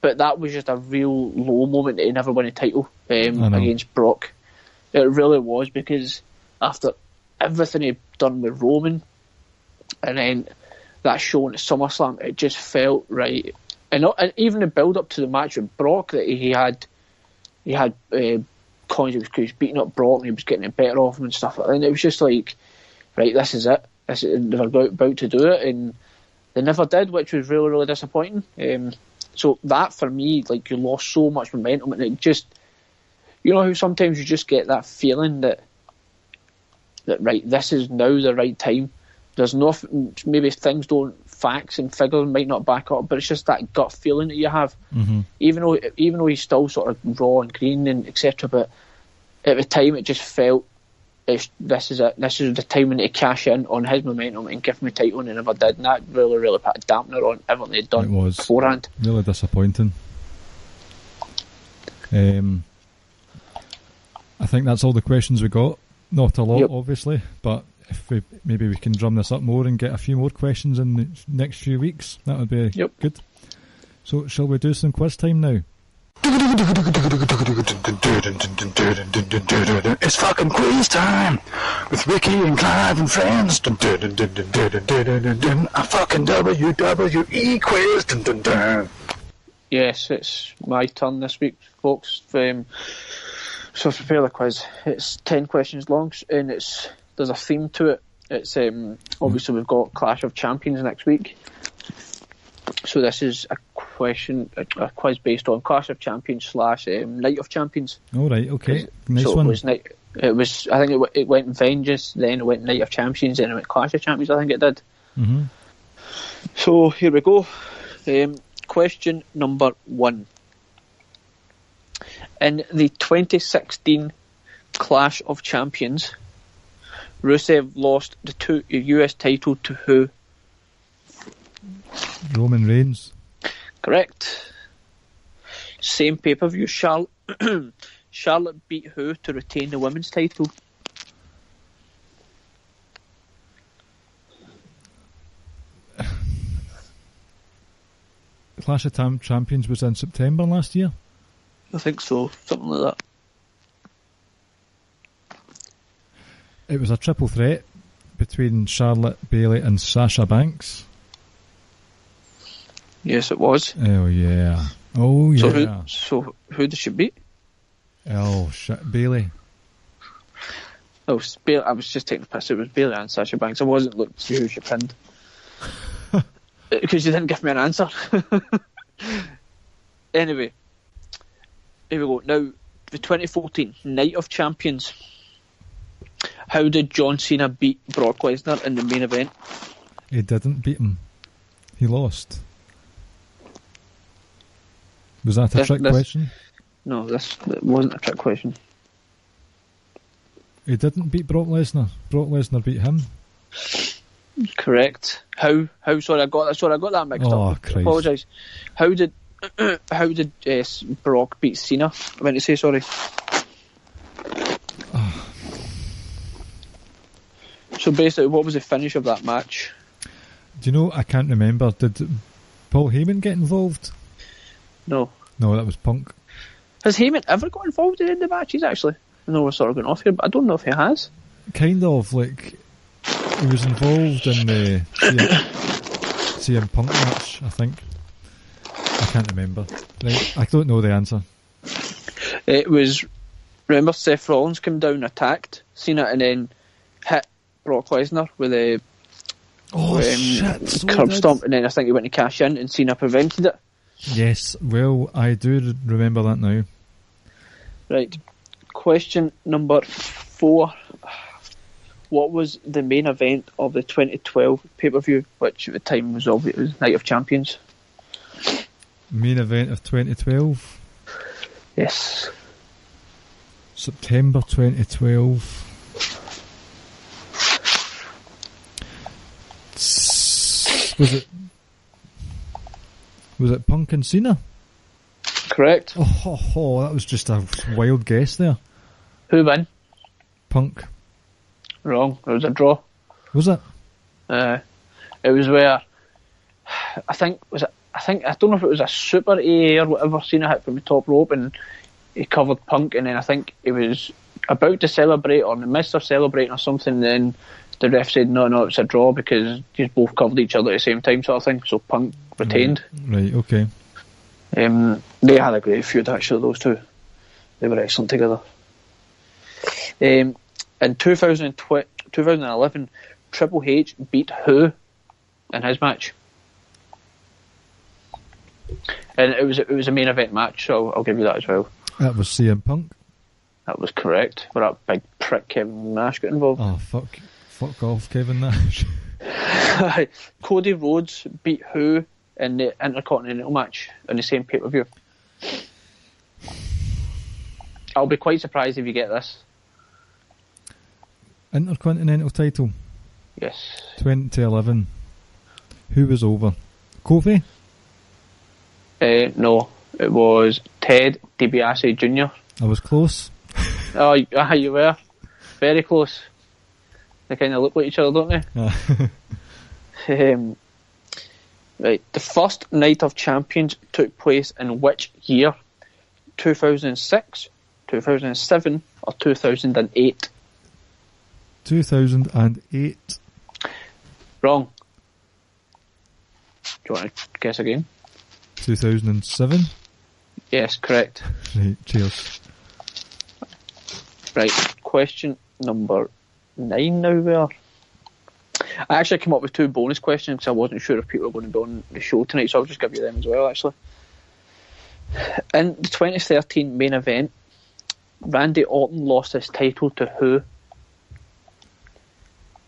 But that was just a real low moment that he never won a title against Brock. It really was, because after everything he'd done with Roman, and then that show at SummerSlam, it just felt right. And even the build up to the match with Brock, that he had coins, he was beating up Brock and he was getting it better off him and stuff. And it was just like, right, this is it. They were about to do it, and they never did, which was really, really disappointing. So that, for me, like, you lost so much momentum, and it just, you know how sometimes you just get that feeling that right, this is now the right time. There's nothing, maybe facts and figures might not back up, but it's just that gut feeling that you have. Mm-hmm. Even though he's still sort of raw and green and etc., but at the time it just felt, this is it. This is the time when he cash in on his momentum and give him a title, and he never did. And that really, really put a dampener on everything he'd done beforehand. Really disappointing. I think that's all the questions we got. Not a lot, obviously, but if maybe we can drum this up more and get a few more questions in the next few weeks, that would be good. So, shall we do some quiz time now? It's fucking quiz time with Ricky and Clive and friends. A fucking WWE quiz. Yes, it's my turn this week, folks. So prepare the quiz. It's 10 questions long, and there's a theme to it. It's obviously we've got Clash of Champions next week. So this is a quiz based on Clash of Champions / Night of Champions. All right, okay, nice one. It was. I think it went Vengeance, then it went Night of Champions, then it went Clash of Champions. I think it did. Mm-hmm. So here we go. Question number 1. In the 2016 Clash of Champions, Rusev lost the US title to who? Roman Reigns. Correct. Same pay-per-view, Charlotte beat who to retain the women's title? Clash of Champions was in September last year? I think so, something like that. It was a triple threat between Charlotte, Bayley and Sasha Banks. Yes, it was. Oh yeah. Oh yeah. So who did she beat? Oh shit, Bayley. Oh, Bayley. I was just taking the piss. It was Bayley and Sasha Banks. I wasn't looking to see who she pinned because you didn't give me an answer. Anyway, here we go. Now, the 2014 Night of Champions. How did John Cena beat Brock Lesnar in the main event? He didn't beat him. He lost. Was that a trick question? No, this wasn't a trick question. He didn't beat Brock Lesnar. Brock Lesnar beat him. Correct. How? Sorry, I got that mixed up. Oh, Christ. Apologise. How did Brock beat Cena? I meant to say sorry. So basically, what was the finish of that match? Do you know, I can't remember. Did Paul Heyman get involved? No, that was Punk. Has Heyman ever got involved in the matches, actually? I know we're sort of going off here, but I don't know if he has. Kind of, like, he was involved in the CM Punk match, I think. I can't remember. Right, I don't know the answer. It was, remember Seth Rollins came down, attacked Cena, and then hit Brock Lesnar with a curb stomp, and then I think he went to cash in, and Cena prevented it. Yes, well, I do remember that now. Right. Question number 4. what was the main event of the 2012 pay-per-view, which at the time was Night of Champions? Main event of 2012? Yes. September 2012. Was it Punk and Cena? Correct. Oh, that was just a wild guess there. Who won? Punk. Wrong. It was a draw. Was it? It was where I don't know if it was a super AA or whatever. Cena hit from the top rope and he covered Punk, and then I think he was about to celebrate or in the midst of celebrating or something. And then the ref said no, it's a draw because you both covered each other at the same time, sort of thing. So Punk retained. Right. Okay. They had a great feud actually. Those two, they were excellent together. In 2011, Triple H beat who in his match? And it was a main event match, so I'll give you that as well. That was CM Punk. That was correct. But that big prick Kevin Nash got involved. Oh, fuck off, Kevin Nash. Cody Rhodes beat who in the Intercontinental match in the same pay-per-view? I'll be quite surprised if you get this. Intercontinental title? Yes. 2011. Who was over? Kofi? No, it was Ted DiBiase Jr. I was close. Oh, you were. Very close. They kind of look like each other, don't they? Right. The first Night of Champions took place in which year? 2006, 2007, or 2008? 2008. Wrong. Do you want to guess again? 2007. Yes, correct. Right, cheers. Right, question number 9 now we are. I actually came up with 2 bonus questions because I wasn't sure if people were going to be on the show tonight, so I'll just give you them as well, actually. In the 2013 main event, Randy Orton lost his title to who?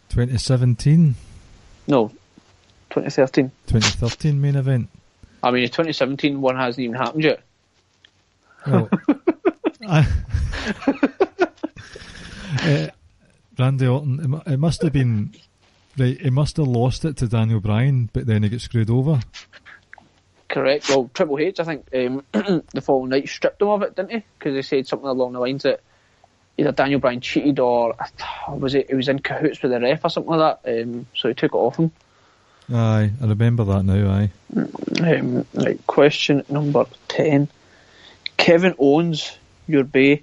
2017? No, 2013. 2013 main event. I mean, the 2017 one hasn't even happened yet. Well, Randy Orton, it must have been... Right, he must have lost it to Daniel Bryan, but then he got screwed over. Correct. Well, Triple H, I think, the following night stripped him of it, didn't he? Because he said something along the lines that either Daniel Bryan cheated or it was in cahoots with the ref or something like that. So he took it off him. Aye, I remember that now, aye. Right, question number 10. Kevin Owens, your bae,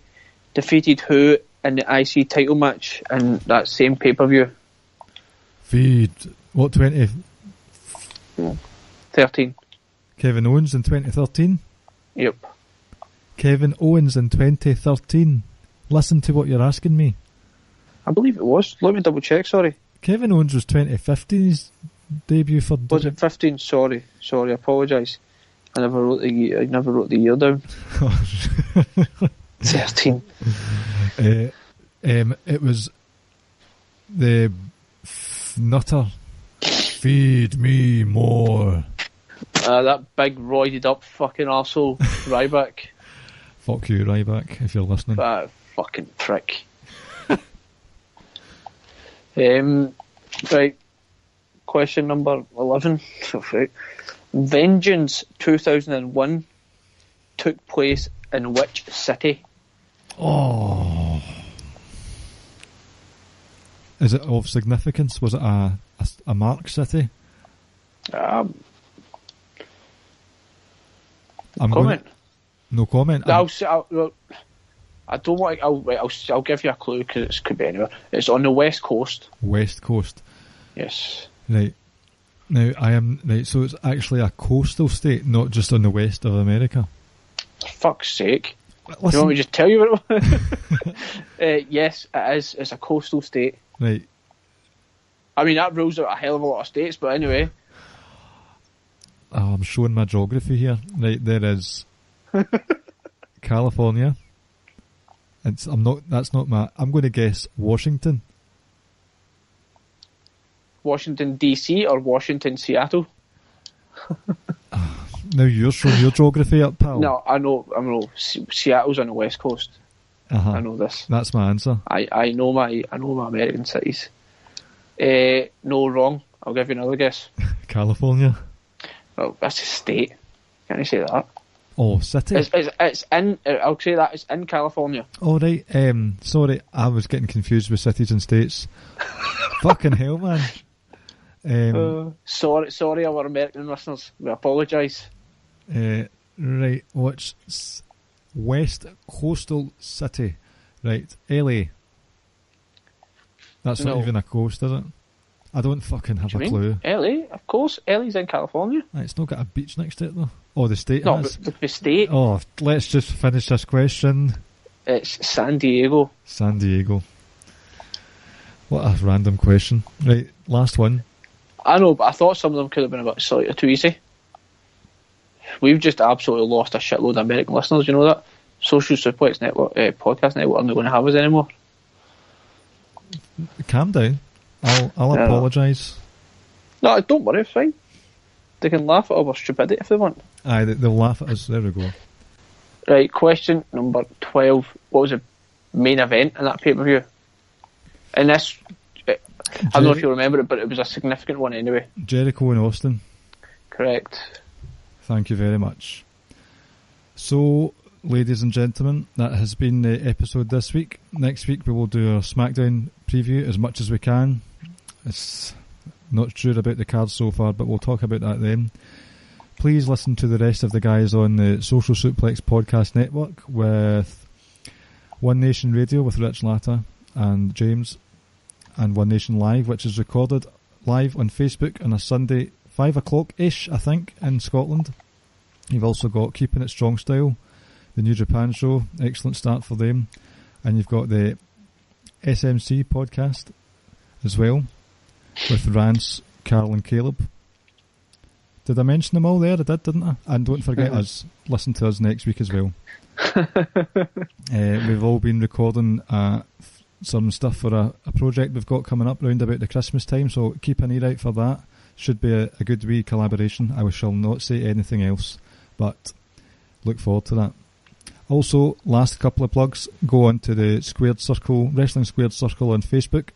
defeated who in the IC title match in that same pay-per-view? Feed. What, 13. Kevin Owens in 2013? Yep. Kevin Owens in 2013? Listen to what you're asking me. I believe it was. Let me double check, sorry. Kevin Owens was 2015, his debut for... Was it 15? Sorry, I apologise. I never wrote the year down. 13. It was the nutter. Feed me more. That big roided up fucking arsehole Ryback. Fuck you, Ryback, if you're listening. That fucking prick. Right. Question number 11. Right. Vengeance 2001 took place in which city? Oh. Is it of significance? Was it a marked city? Comment. No comment. I don't want. I'll give you a clue because it could be anywhere. It's on the west coast. West coast. Yes. Right. Now I am right. So it's actually a coastal state, not just on the west of America. For fuck's sake! Listen. You want me to just tell you what it was? Yes, it is. It's a coastal state. Right. I mean that rules out a hell of a lot of states, but anyway. Oh, I'm showing my geography here. Right, there is California. I'm going to guess Washington. Washington DC or Washington Seattle? Now you're showing your geography up, pal. No, I know. Seattle's on the west coast. I know this. That's my answer. I know my American cities. No, wrong. I'll give you another guess. California. Well, that's a state. Can't you say that? Oh, city. It's in. I'll say that it's in California. All right. Sorry, I was getting confused with cities and states. Fucking hell, man. Sorry, our American listeners. We apologise. Right. What's West Coastal City? Right. LA. That's not even a coast, is it? I don't fucking have a clue. LA, of course. LA's in California. It's not got a beach next to it though. Oh, the state No, has. the state. Oh, let's just finish this question. It's San Diego. San Diego. What a random question. Right, last one. I know, but I thought some of them could have been a bit slightly too easy. We've just absolutely lost a shitload of American listeners, you know that? Social Suplex Network, Podcast Network aren't going to have us anymore. Calm down. I'll apologise. No, don't worry, it's fine. They can laugh at our stupidity if they want. Aye, they'll laugh at us. There we go. Right, question number 12. What was the main event in that pay-per-view? And this, I don't know if you remember it, but it was a significant one anyway. Jericho and Austin. Correct. Thank you very much. So, ladies and gentlemen, that has been the episode this week. Next week we will do our Smackdown preview as much as we can. It's not sure about the cards so far, but we'll talk about that then. Please listen to the rest of the guys on the Social Suplex Podcast Network with One Nation Radio with Rich Latta and James, and One Nation Live, which is recorded live on Facebook on a Sunday 5 o'clock-ish, I think, in Scotland. You've also got Keeping It Strong Style, the New Japan show, excellent start for them. And you've got the SMC podcast as well, with Rance, Carl and Caleb. Did I mention them all there? I did, didn't I? And don't forget us, listen to us next week as well. We've all been recording some stuff for a project we've got coming up round about the Christmas time, so keep an ear out for that. Should be a good wee collaboration. I shall not say anything else, but look forward to that. Also, last couple of plugs, go on to the Squared Circle, Wrestling Squared Circle on Facebook,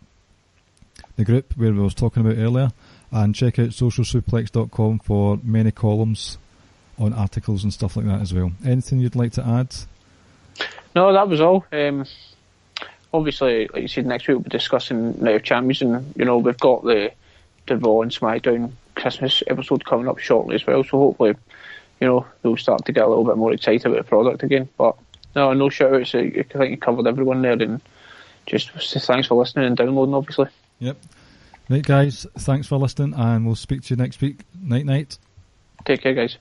the group where we was talking about earlier, and check out socialsuplex.com for many columns on articles and stuff like that as well. Anything you'd like to add? No, that was all. Obviously, like you said, next week we'll be discussing Night of Champions, and we've got the Raw and Smackdown Christmas episode coming up shortly as well, so hopefully we'll start to get a little bit more excited about the product again. But no shout outs. I think you covered everyone there, and just thanks for listening and downloading, obviously. Yep. Right, guys, thanks for listening, and we'll speak to you next week. Night. Take care, guys.